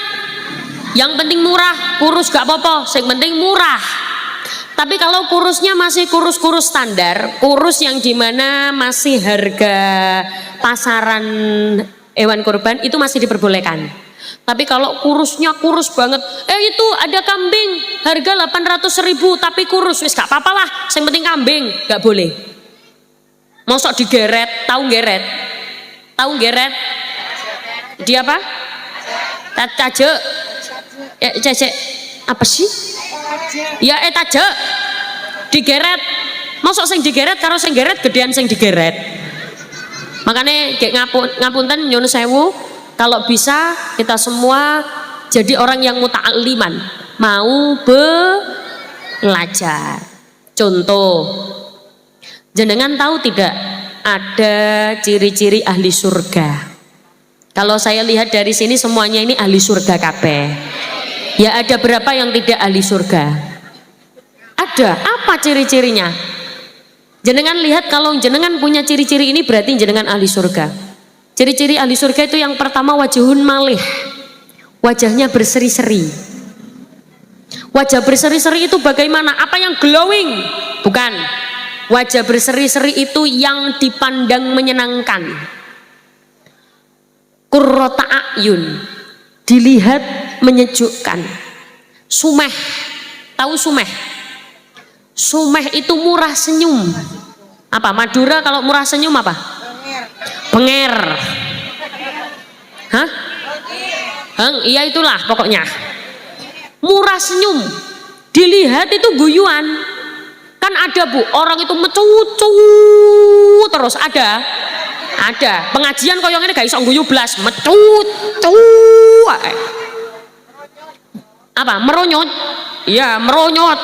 Yang penting murah, kurus gak apa-apa, yang penting murah. Tapi kalau kurusnya masih kurus-kurus standar, kurus yang dimana masih harga pasaran hewan kurban itu masih diperbolehkan. Tapi kalau kurusnya kurus banget, itu ada kambing harga 800.000 tapi kurus, wis gak apa-apa lah, yang penting kambing, gak boleh. Mosok digeret, tahu geret? Tahu geret? Dia apa? Taje. Cecek apa sih? Ya taje. Digeret. Mosok sing digeret karo sing geret gedean sing digeret. Makanya kayak ngapunten nyun sewu, kalau bisa kita semua jadi orang yang muta'alliman, mau belajar. Contoh, jenengan tahu tidak ada ciri-ciri ahli surga? Kalau saya lihat dari sini semuanya ini ahli surga kabeh. Ya ada berapa yang tidak ahli surga? Ada. Apa ciri-cirinya? Jenengan lihat, kalau jenengan punya ciri-ciri ini berarti jenengan ahli surga. Ciri-ciri ahli surga itu yang pertama wajhun malih. Wajahnya berseri-seri. Wajah berseri-seri itu bagaimana? Apa yang glowing? Bukan. Wajah berseri-seri itu yang dipandang menyenangkan. Qurrata a'yun, dilihat menyejukkan. Sumeh, tahu sumeh? Sumeh itu murah senyum. Apa Madura kalau murah senyum apa? Penger. Hah? Iya itulah pokoknya. Murah senyum, dilihat itu guyuan. Kan ada Bu, orang itu mecucu terus ada. Pengajian koyong ini gak iso guyu blas, mecucu. Apa? Meronyot. Iya, meronyot.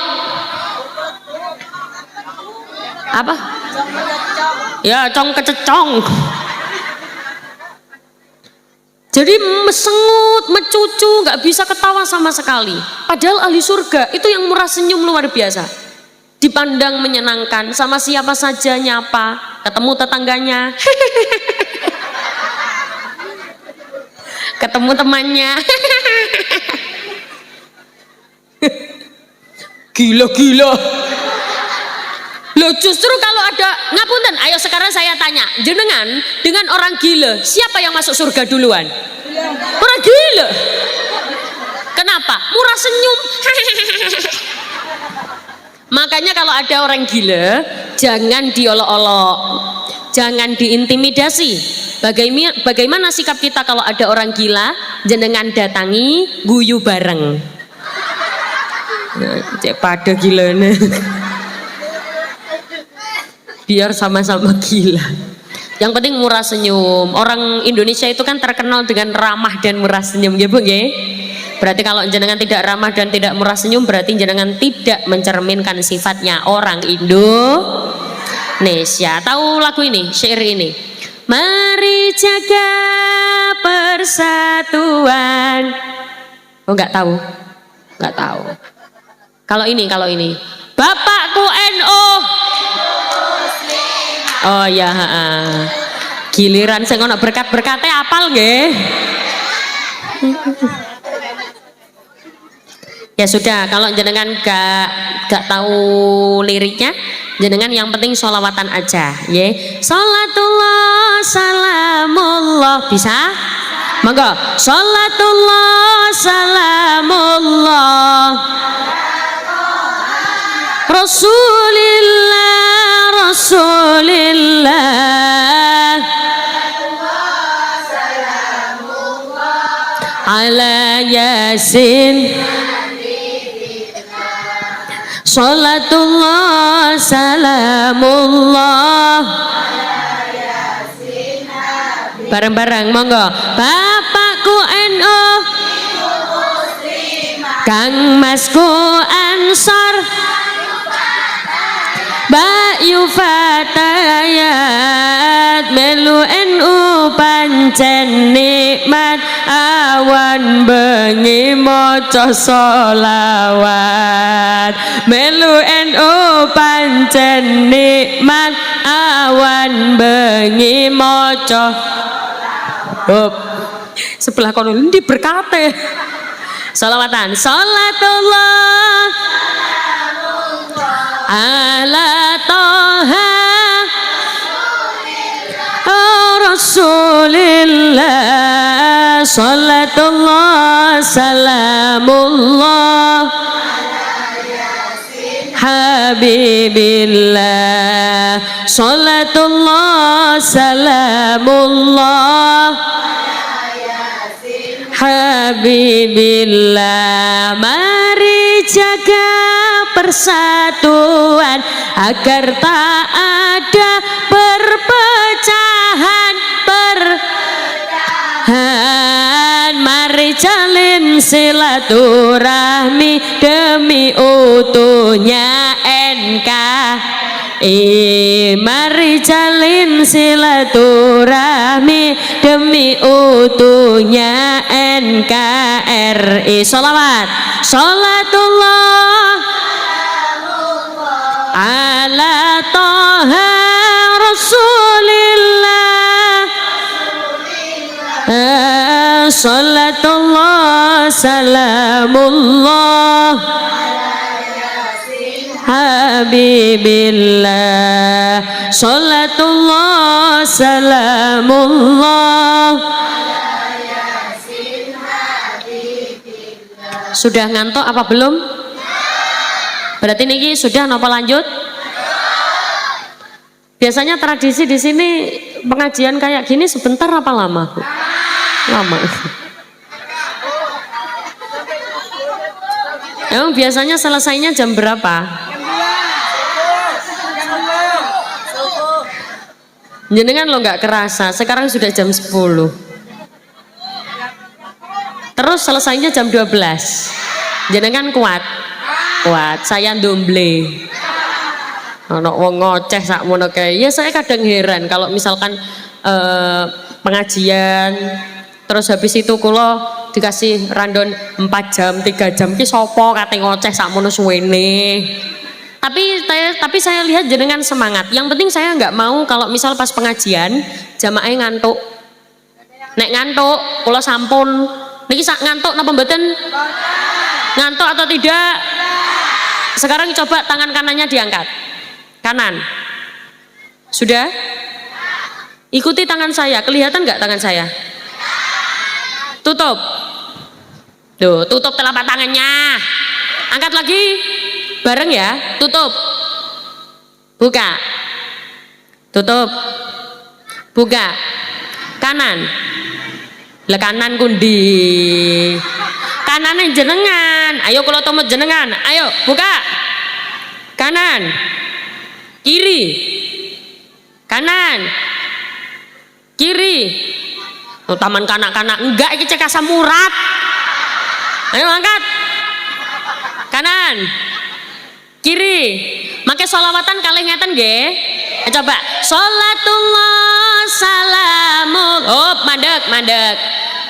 Apa? Ya, cong kececong. Jadi mesengut, mecucu, gak bisa ketawa sama sekali. Padahal ahli surga itu yang murah senyum luar biasa. Dipandang menyenangkan, sama siapa saja nyapa, ketemu tetangganya, ketemu temannya, gila. Loh justru kalau ada, ngapunten, ayo sekarang saya tanya, jenengan dengan orang gila, siapa yang masuk surga duluan? Orang gila. Kenapa? Murah senyum. Makanya kalau ada orang gila, jangan diolok-olok, jangan diintimidasi. Bagaimana sikap kita kalau ada orang gila? Jenengan datangi, guyu bareng. Cek pada gila nih. Biar sama-sama gila. Yang penting murah senyum. Orang Indonesia itu kan terkenal dengan ramah dan murah senyum, gitu nggih? Berarti kalau jenengan tidak ramah dan tidak murah senyum, berarti jenengan tidak mencerminkan sifatnya orang Indonesia. Indonesia. Tahu lagu ini, syair ini? Mari jaga persatuan. Oh nggak tahu, nggak tahu. Kalau ini, Bapakku NU. Oh ya, giliran saya ngono berkat-berkatnya apal nggih. Ya sudah, kalau jenengan gak tahu liriknya, jenengan yang penting sholawatan aja, ye. Sholatullah salamullah, bisa? Monggo. Sholatullah salamullah Rasulillah ala Yasin. Sholatullah salamullah. Bareng-bareng monggo. Bapakku NU, Kang Masku Ansor, Bayu Fatayat, melu NU pancen nikmat, awan bengi maca sholawat. Melu NU pancen nikmat, awan bengi maca. Hop. Sebelah kono ndi berkate. Sholawatan. Sholatullah ala Toha Rasulillah. Sholatullah salamullah Habibillah. Sholatullah salamullah Habibillah. Mari jaga persatuan agar tak ada perpecahan. Mari jalin silaturahmi demi utuhnya NKRI. Mari jalin silaturahmi demi utuhnya NKRI. Sholawat. Sholatullah ala Toha Rasulillah. Sholatullah salamullah Habibillah. Sholatullah salamullah. Sudah ngantuk apa belum? Berarti niki sudah napa lanjut? Biasanya tradisi di sini pengajian kayak gini sebentar apa lama, Bu? Lama. Emang biasanya selesainya jam berapa? Jenengan lo nggak kerasa, sekarang sudah jam 10. Terus selesainya jam 12. Jenengan kuat? Kuat, saya ndomble. Ono wong ngoceh sakmono kae. Ya saya kadang heran kalau misalkan pengajian terus habis itu kula dikasih randon 4 jam, 3 jam ki sapa kate ngoceh sakmono suwene. Tapi saya lihat jenengan semangat. Yang penting saya nggak mau kalau misal pas pengajian jamaah ngantuk. Nek ngantuk kula sampun. Niki sak ngantuk napa mboten? Ngantuk atau tidak? Sekarang coba tangan kanannya diangkat. Kanan. Sudah? Ikuti tangan saya. Kelihatan nggak tangan saya? Tutup. Tuh, tutup telapak tangannya. Angkat lagi. Bareng ya. Tutup. Buka. Tutup. Buka. Kanan. Lah kanan kundi. Kanannya jenengan. Ayo kalau tomot jenengan. Ayo buka. Kanan. Kiri. Kanan. Kiri. Oh, taman kanak-kanak enggak, iki cek asam urat. Ayo angkat. Kanan. Kiri. Make sholawatan kalih ngeten nggih. Coba sholatullah salamul. Oh, mandek.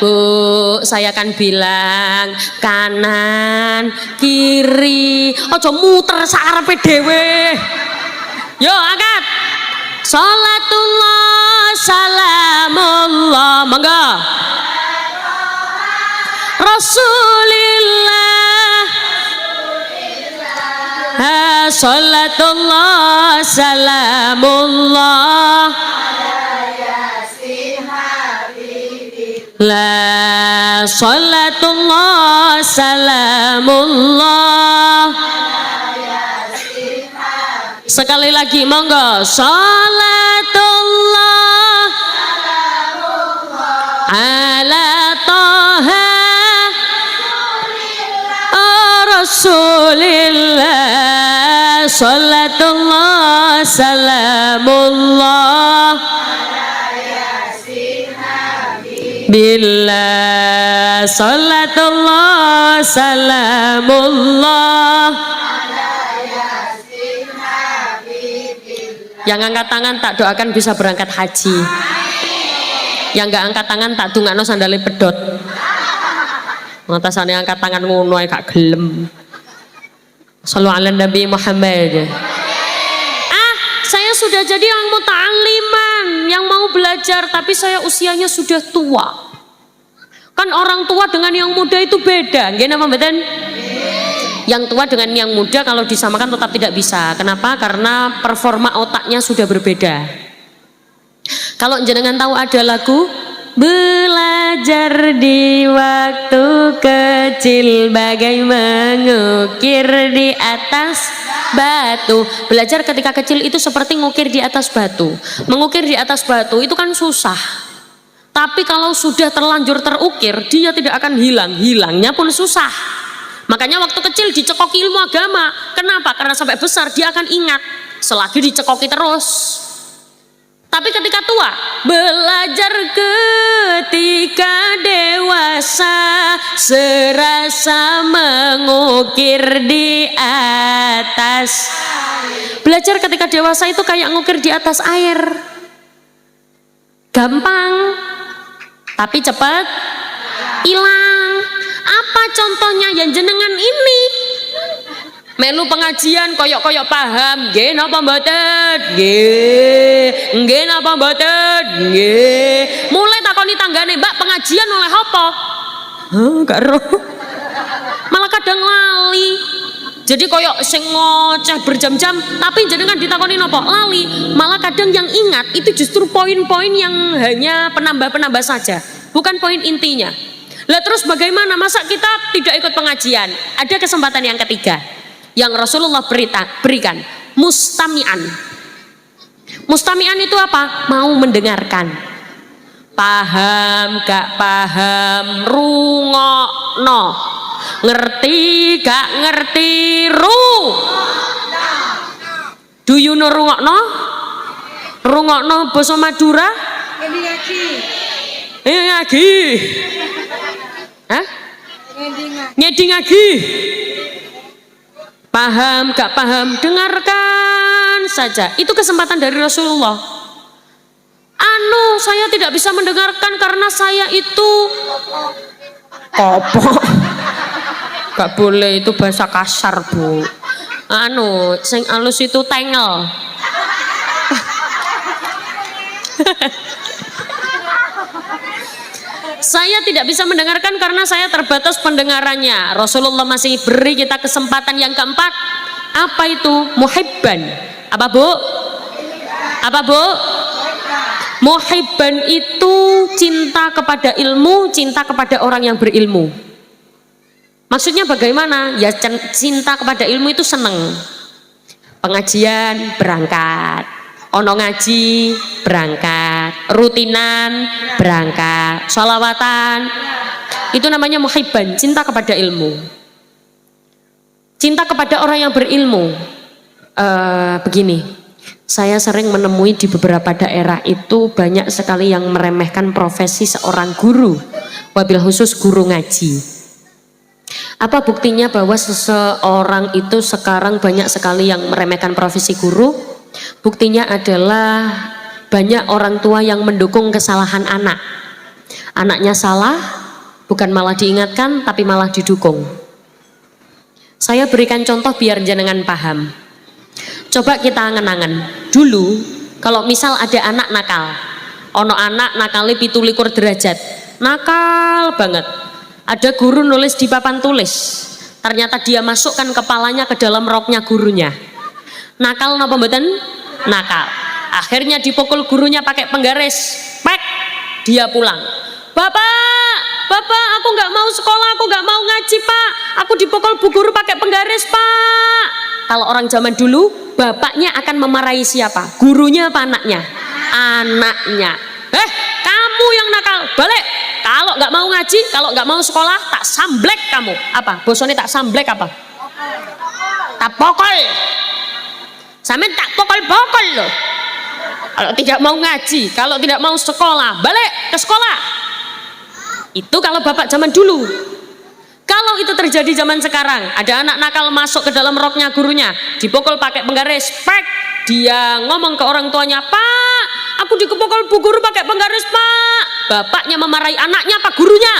Bu, saya akan bilang kanan, kiri. Ojo muter sarepe dhewe. Yo, angkat. Sholatullah salamullah. Monggo. Rasulillah. Sholatullah salamullah. La sholatullah salamullah. Sekali lagi monggo. Sholatullah ala toha Rasulillah. Sholatullah salamullah. Billah sholatullah salamullah. Yang angkat tangan tak doakan bisa berangkat haji. Yang gak angkat tangan tak dungakno sandale pedot. Ngatasane angkat tangan ngono ae gak gelem. Shallu ala Nabi Muhammad. Saya sudah jadi yang muta'alliman, yang mau belajar, tapi saya usianya sudah tua. Kan orang tua dengan yang muda itu beda, nggih napa mboten? Yang tua dengan yang muda kalau disamakan tetap tidak bisa. Kenapa? Karena performa otaknya sudah berbeda. Kalau jenengan tahu ada lagu belajar di waktu kecil bagai mengukir di atas batu. Belajar ketika kecil itu seperti ngukir di atas batu. Mengukir di atas batu itu kan susah. Tapi kalau sudah terlanjur terukir, dia tidak akan hilang. Hilangnya pun susah. Makanya waktu kecil dicekoki ilmu agama. Kenapa? Karena sampai besar dia akan ingat. Selagi dicekoki terus. Tapi ketika tua, belajar ketika dewasa, serasa mengukir di atas. Belajar ketika dewasa itu kayak ngukir di atas air. Gampang, tapi cepat hilang. Apa contohnya yang jenengan ini? Melu pengajian koyok-koyok paham, nggih napa mboten? Nggih napa mboten? Nggih. Mulai takoni tanggane, Mbak, pengajian oleh apa? Gak roh. Malah kadang lali. Jadi koyok sing ngoceh berjam-jam, tapi jenengan ditakoni napa? Lali. Malah kadang yang ingat itu justru poin-poin yang hanya penambah-penambah saja, bukan poin intinya. Lah terus bagaimana? Masa kita tidak ikut pengajian? Ada kesempatan yang ketiga yang Rasulullah berikan, mustami'an. Mustami'an itu apa? Mau mendengarkan. Paham gak paham, rungokno. Ngerti gak ngerti, do you know rungokno? Rungokno basa Madura? Ngedi. Hah? Ngedi ngagi. Paham gak paham, dengarkan saja. Itu kesempatan dari Rasulullah. Saya tidak bisa mendengarkan karena saya itu kopok. Gak boleh, itu bahasa kasar, Bu. Sing alus itu tengel. Saya tidak bisa mendengarkan karena saya terbatas pendengarannya. Rasulullah masih beri kita kesempatan yang keempat. Apa itu? Muhibban. Apa, Bu? Apa, Bu? Muhibban itu cinta kepada ilmu, cinta kepada orang yang berilmu. Maksudnya bagaimana? Ya cinta kepada ilmu itu seneng. Pengajian berangkat, ono ngaji berangkat, rutinan berangkat, sholawatan, itu namanya muhibban, cinta kepada ilmu, cinta kepada orang yang berilmu. Begini, saya sering menemui di beberapa daerah itu banyak sekali yang meremehkan profesi seorang guru, wabil khusus guru ngaji. Apa buktinya bahwa seseorang itu sekarang banyak sekali yang meremehkan profesi guru? Buktinya adalah banyak orang tua yang mendukung kesalahan anak. Anaknya salah, bukan malah diingatkan, tapi malah didukung. Saya berikan contoh biar jenengan paham. Coba kita angen-angen. Dulu, kalau misal ada anak nakal, ono anak nakali 17 derajat, nakal banget. Ada guru nulis di papan tulis, ternyata dia masukkan kepalanya ke dalam roknya gurunya. Nakal napa mboten? Nakal. Akhirnya dipukul gurunya pakai penggaris, pek, dia pulang. Bapak, aku nggak mau sekolah, aku nggak mau ngaji pak, aku dipukul bu guru pakai penggaris pak. Kalau orang zaman dulu, bapaknya akan memarahi siapa? Gurunya apa anaknya? Anaknya. Kamu yang nakal, balik. Kalau nggak mau ngaji, kalau nggak mau sekolah, tak samblek kamu. Apa? Bosone tak samblek apa? Tak pokol. Sampe tak pokol-pokol loh. Kalau tidak mau ngaji, kalau tidak mau sekolah, balik ke sekolah. Itu kalau bapak zaman dulu. Kalau itu terjadi zaman sekarang, ada anak nakal masuk ke dalam roknya gurunya, dipukul pakai penggaris, pek, dia ngomong ke orang tuanya, pak, aku dipukul bu guru pakai penggaris pak. Bapaknya memarahi anaknya apa gurunya?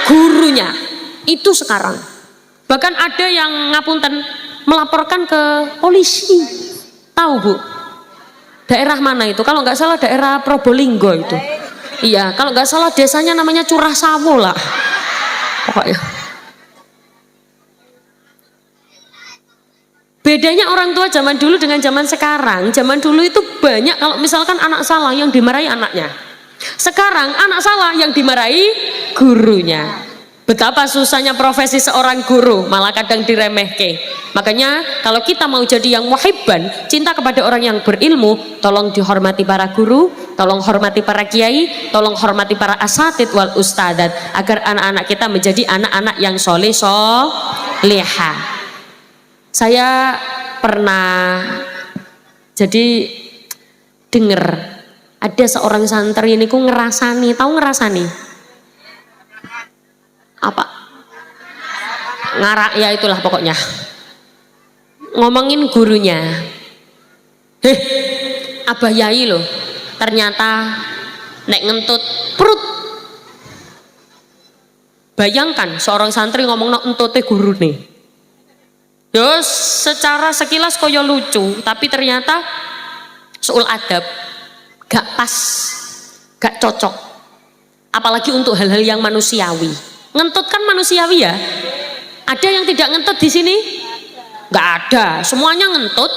Gurunya. Itu sekarang. Bahkan ada yang ngapunten melaporkan ke polisi. Tahu bu? Daerah mana itu? Kalau nggak salah daerah Probolinggo itu. Iya, kalau nggak salah desanya namanya Curah Sawo lah. Pokoknya. Bedanya orang tua zaman dulu dengan zaman sekarang. Zaman dulu itu banyak kalau misalkan anak salah yang dimarahi anaknya. Sekarang anak salah yang dimarahi gurunya. Betapa susahnya profesi seorang guru, malah kadang diremehke. Makanya kalau kita mau jadi yang muhibban, cinta kepada orang yang berilmu, tolong dihormati para guru, tolong hormati para kiai, tolong hormati para asatid wal ustadat, agar anak-anak kita menjadi anak-anak yang soleh soleha. Saya pernah jadi dengar ada seorang santri ini ku ngerasani, tahu ngerasani? Apa? Ngarak ya itulah pokoknya. Ngomongin gurunya. Abah Yai loh. Ternyata nek ngentut perut. Bayangkan seorang santri ngomong nok entute guru nih. Yo secara sekilas koyo lucu, tapi ternyata soal adab gak pas, gak cocok. Apalagi untuk hal-hal yang manusiawi. Ngentut kan manusiawi ya. Ada yang tidak ngentut di sini? Nggak ada. Semuanya ngentut.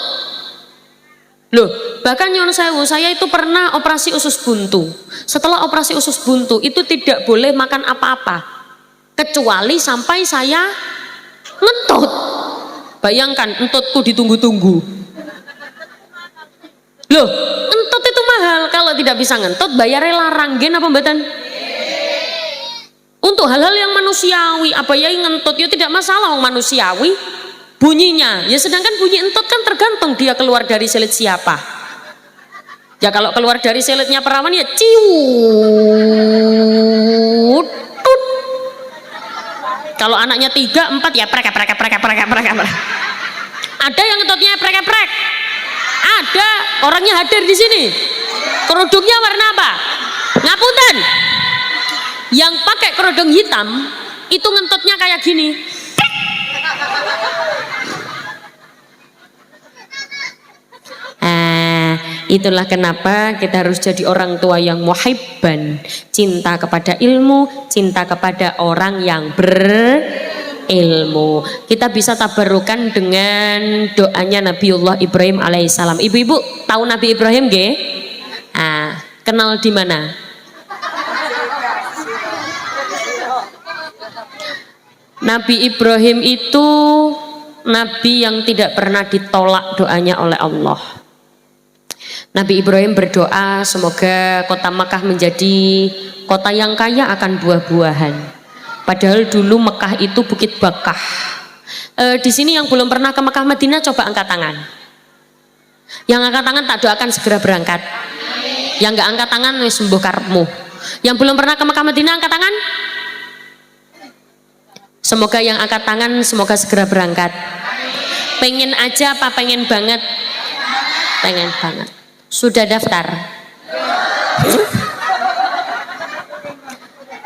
Loh, bahkan nyon sewu, saya itu pernah operasi usus buntu. Setelah operasi usus buntu itu tidak boleh makan apa-apa, kecuali sampai saya ngentut. Bayangkan entutku ditunggu-tunggu. Loh, ngentut itu mahal. Kalau tidak bisa ngentut, bayarnya larang. Gen apa mboten? Untuk hal-hal yang manusiawi, apa ya ngentut ya tidak masalah, manusiawi bunyinya. Ya sedangkan bunyi entut kan tergantung dia keluar dari silit siapa. Ya kalau keluar dari silitnya perawan ya ciut. Kalau anaknya 3, 4 ya prek. Ada yang ngentutnya prek. Ada orangnya hadir di sini. Kerudungnya warna apa? Ngapunten. Yang pakai kerudung hitam itu ngentutnya kayak gini. Itulah kenapa kita harus jadi orang tua yang muhibban, cinta kepada ilmu, cinta kepada orang yang berilmu. Kita bisa tabarukan dengan doanya Nabiullah Ibrahim alaihissalam. Ibu-ibu tahu Nabi Ibrahim nggih? Kenal di mana? Nabi Ibrahim itu nabi yang tidak pernah ditolak doanya oleh Allah. Nabi Ibrahim berdoa semoga kota Mekah menjadi kota yang kaya akan buah-buahan. Padahal dulu Mekah itu Bukit Bakah. Di sini yang belum pernah ke Mekah Madinah coba angkat tangan. Yang angkat tangan tak doakan segera berangkat. Yang nggak angkat tangan wis sembuh karepmu. Yang belum pernah ke Mekah Madinah angkat tangan. Semoga yang angkat tangan semoga segera berangkat. Pengen aja apa pengen banget? Pengen banget. Sudah daftar?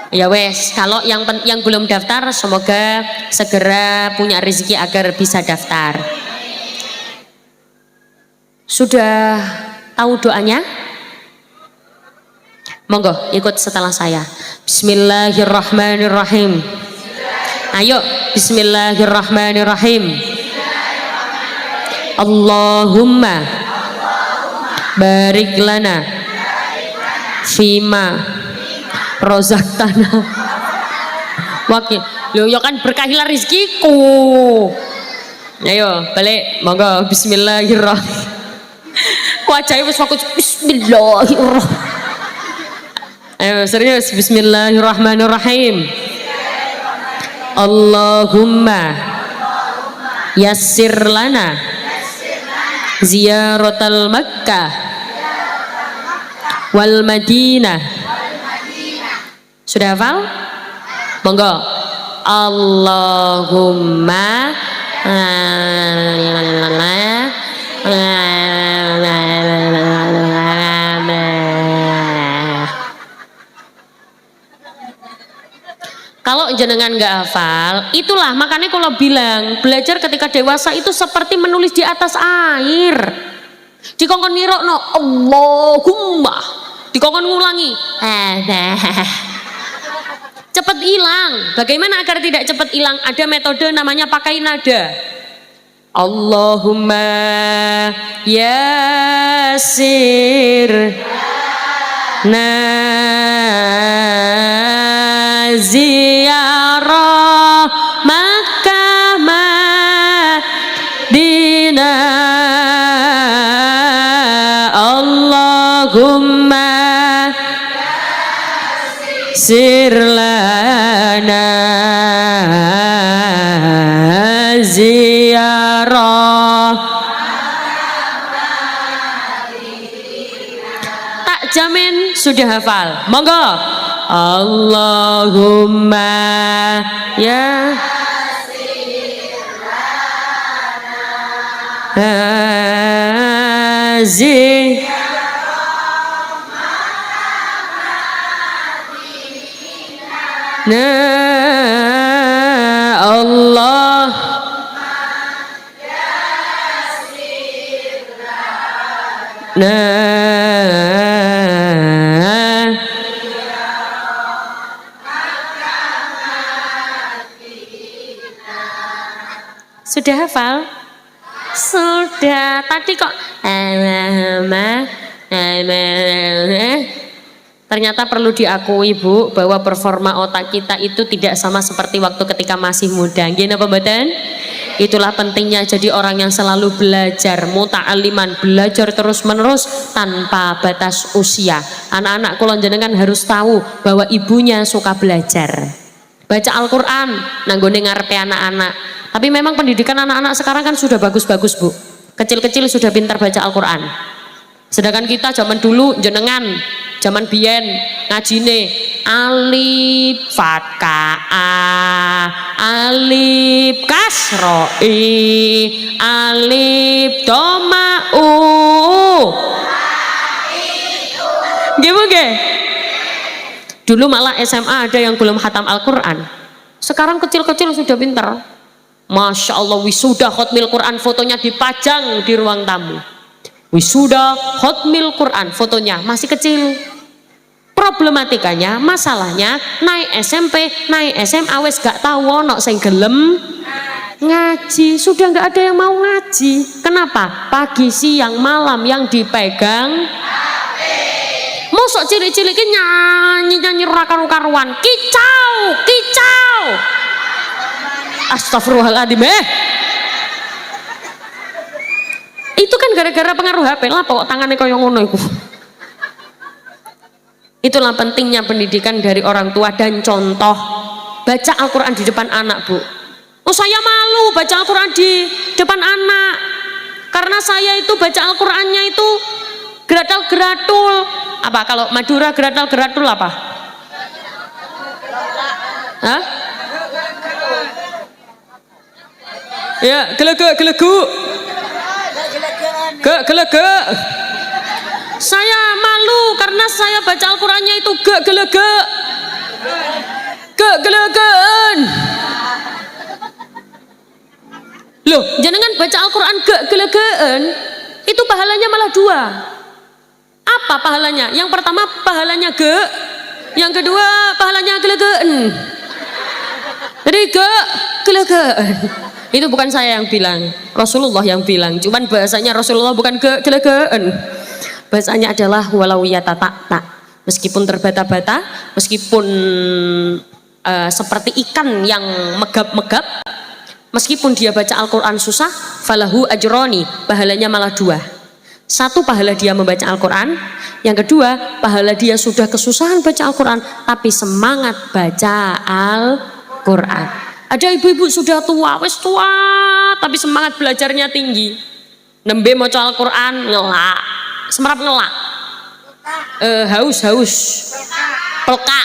Ya wes, kalau yang belum daftar semoga segera punya rezeki agar bisa daftar. Sudah tahu doanya? Monggo ikut setelah saya. Bismillahirrahmanirrahim. Ayo, bismillahirrahmanirrahim. Allahumma barik lana fima rozaktana. Wakil, lo ya kan berkahilah rizkiku. Ayo balik, monggo bismillahirrahmanirrahim. Wajahnya wis fokus bismillahirrahmanirrahim. Ayo serius, bismillahirrahmanirrahim. Allahumma yassir lana ziyaratal Makkah wal Madinah. Sudah hafal? Monggo. Allahumma kalau jenengan nggak hafal, itulah makanya kalau bilang belajar ketika dewasa itu seperti menulis di atas air. Dikongkon nirokno Allahumma, dikongkon ngulangi cepet hilang. Bagaimana agar tidak cepet hilang? Ada metode namanya pakai nada. Allahumma yasir ziarah Makkah Madinah. Allahumma sir lana ziarah. Tak jamin sudah hafal. Monggo. Allahumma ya hazi na Allah na sudah hafal? Sudah. Tadi kok ternyata perlu diakui Bu bahwa performa otak kita itu tidak sama seperti waktu ketika masih muda. Nggih napa mboten? Itulah pentingnya jadi orang yang selalu belajar, muta'aliman, belajar terus menerus tanpa batas usia. Anak-anak kula jenengan harus tahu bahwa ibunya suka belajar. Baca Al-Qur'an nanggone ngarepe anak-anak. Tapi memang pendidikan anak-anak sekarang kan sudah bagus-bagus Bu. Kecil-kecil sudah pintar baca Al-Quran. Sedangkan kita zaman dulu jenengan, zaman biyen ngajine alif fathah alif kasro alif doma Nggih. Dulu malah SMA ada yang belum khatam Al-Quran. Sekarang kecil-kecil sudah pintar. Masya Allah, wisuda khotmil Quran fotonya dipajang di ruang tamu. Wisuda khotmil Quran fotonya masih kecil. Problematikanya, masalahnya naik SMP, naik SMA wes gak tahu ono sing gelem ngaji. Sudah gak ada yang mau ngaji. Kenapa? Pagi, siang, malam yang dipegang mosok cilik-cilik nyanyi karu-karuan, kicau. Astagfirullahaladzim. Itu kan gara-gara pengaruh HP lah kok tangannya kaya ngono iku. Itulah pentingnya pendidikan dari orang tua dan contoh. Baca Al-Quran di depan anak Bu. Oh saya malu baca Al-Quran di depan anak. Karena saya itu baca Al-Qurannya itu geratal-geratul. Apa kalau Madura geratal-geratul apa? Hah? Ya, gelegu. Ge. Saya malu karena saya baca Al-Qur'annya itu ge. Ge-gelegen. Loh, jenengan baca Al-Qur'an ge-gelegen, itu pahalanya malah 2. Apa pahalanya? Yang pertama pahalanya ge, yang kedua pahalanya gelegen. Jadi gelegen. Itu bukan saya yang bilang, Rasulullah yang bilang. Cuman bahasanya Rasulullah bukan gelegen. Bahasanya adalah walau yatata. Meskipun terbata-bata, meskipun seperti ikan yang megap-megap, meskipun dia baca Al-Quran susah, falahu ajroni, pahalanya malah 2. 1 pahala dia membaca Al-Quran, yang kedua pahala dia sudah kesusahan baca Al-Quran tapi semangat baca Al-Quran. Ada ibu-ibu sudah tua, wes tua tapi semangat belajarnya tinggi, nembe maca Al-Quran ngelak, semerap ngelak, haus pelka,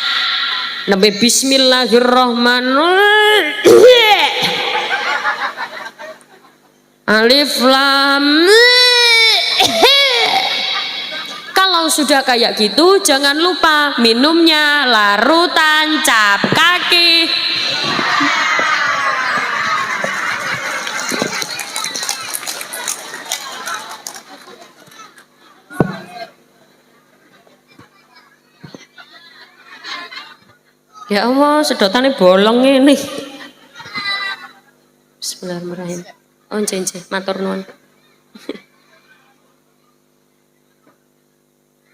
nembe bismillahirrahmanirrahim, alif lam. Kalau sudah kayak gitu jangan lupa minumnya larutan cap kaki. Ya Allah, sedotannya bolong ini. Bismillahirrahmanirrahim. Oh, nje, matur nuwun.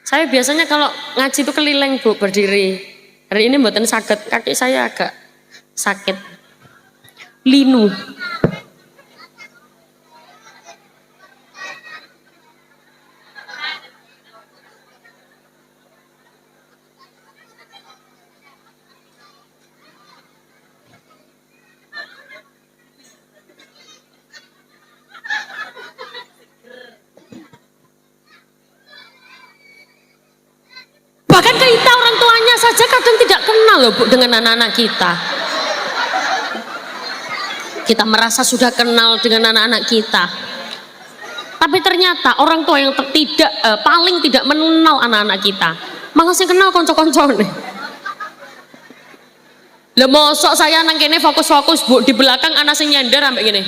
Saya biasanya kalau ngaji itu keliling Bu, berdiri. Hari ini mboten sakit, kaki saya agak sakit. Linu. Bahkan kita orang tuanya saja kadang tidak kenal loh Bu dengan anak-anak kita. Kita merasa sudah kenal dengan anak-anak kita. Tapi ternyata orang tua yang paling tidak mengenal anak-anak kita. Malah sih kenal konco-konco nih. Lah mosok saya nang kene fokus-fokus Bu, di belakang anak sing nyender ambek gini.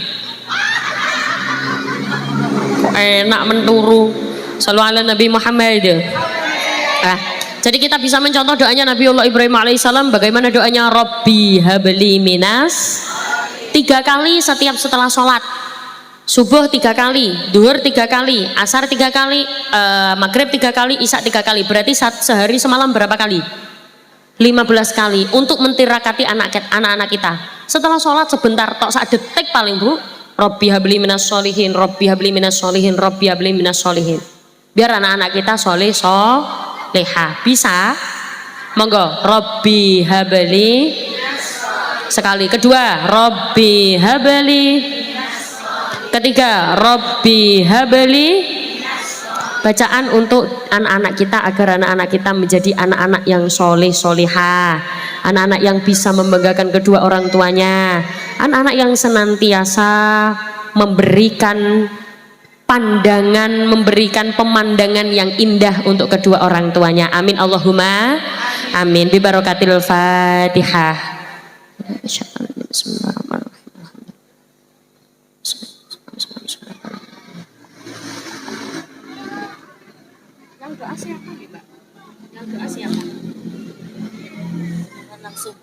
Kok enak menturu. Shallallahu ala Nabi Muhammad. Jadi kita bisa mencontoh doanya Nabiullah Ibrahim alaihissalam. Bagaimana doanya? Rabbi habli minas, 3 kali setiap setelah sholat. Subuh 3 kali, duhur 3 kali, asar 3 kali, maghrib 3 kali, isya 3 kali. Berarti sehari semalam berapa kali? 15 kali untuk mentirakati anak-anak kita. Setelah sholat sebentar tok, sak detik paling Bu. Rabbi habli minas sholihin, Rabbi habli minas sholihin, Rabbi habli minas sholihin. Biar anak-anak kita soleh leha. Bisa? Monggo. Rabbi habli sekali. Kedua, Rabbi habli. Ketiga, Rabbi habli. Bacaan untuk anak-anak kita agar anak-anak kita menjadi anak-anak yang soleh soleha, anak-anak yang bisa membanggakan kedua orang tuanya, anak-anak yang senantiasa memberikan pandangan, memberikan pemandangan yang indah untuk kedua orang tuanya. Amin Allahumma amin. Bi barakatil Fatihah. Yang doa siapa nih, Mbak? Yang doa siapa? Langsung.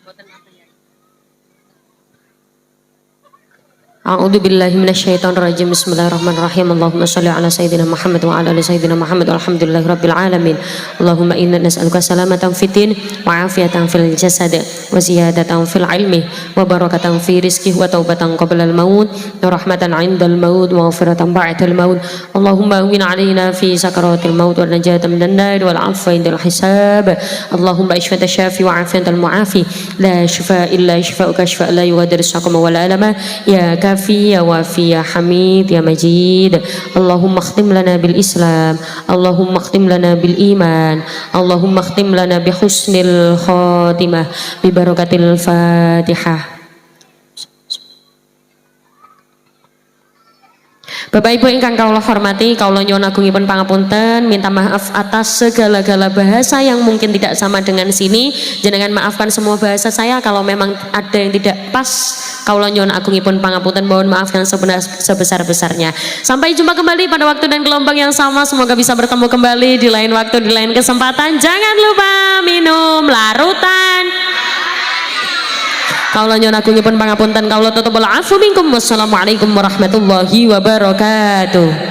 Buatan apa ya? A'udzu billahi minasyaitonir rajim. Bismillahirrahmanirrahim. Allahumma shalli ala sayyidina Muhammad wa ala ali sayyidina Muhammad walhamdulillahi rabbil alamin. Allahumma inna nas'aluka salamatan fid din wa afiyatan fil jasad wa ziyadatan fil ilmi wa barakatan fi rizqi wa taubatan qabla al maut wa rahmatan 'indal maut wa maghfiratan ba'dal maut. Allahumma awwin 'alaina fi sakaratil maut wa najatan minan nar wal 'afwa indal hisab. Allahumma ishfa syafi wa afiyatal mu'afi la shifaa illa shifauka shifaa la yughadiru saqama wa la alama ya ya wafi ya hamid ya majid. Allahumma khtim lana bil islam, Allahumma khtim lana bil iman, Allahumma khtim lana bi husnil khatimah bi barakatil Fatihah. Bapak Ibu ingkang kawula hormati, kawula nyuwun agungipun pangapunten, minta maaf atas segala-gala bahasa yang mungkin tidak sama dengan sini. Jenengan maafkan semua bahasa saya kalau memang ada yang tidak pas. Kawula nyuwun agungipun pangapunten, mohon maaf yang sebesar-besarnya. Sampai jumpa kembali pada waktu dan gelombang yang sama. Semoga bisa bertemu kembali di lain waktu, di lain kesempatan. Jangan lupa minum larutan. Kaula nyuwun agungipun pangapunten, kaula tutup wal afu minkum. Wassalamualaikum warahmatullahi wabarakatuh.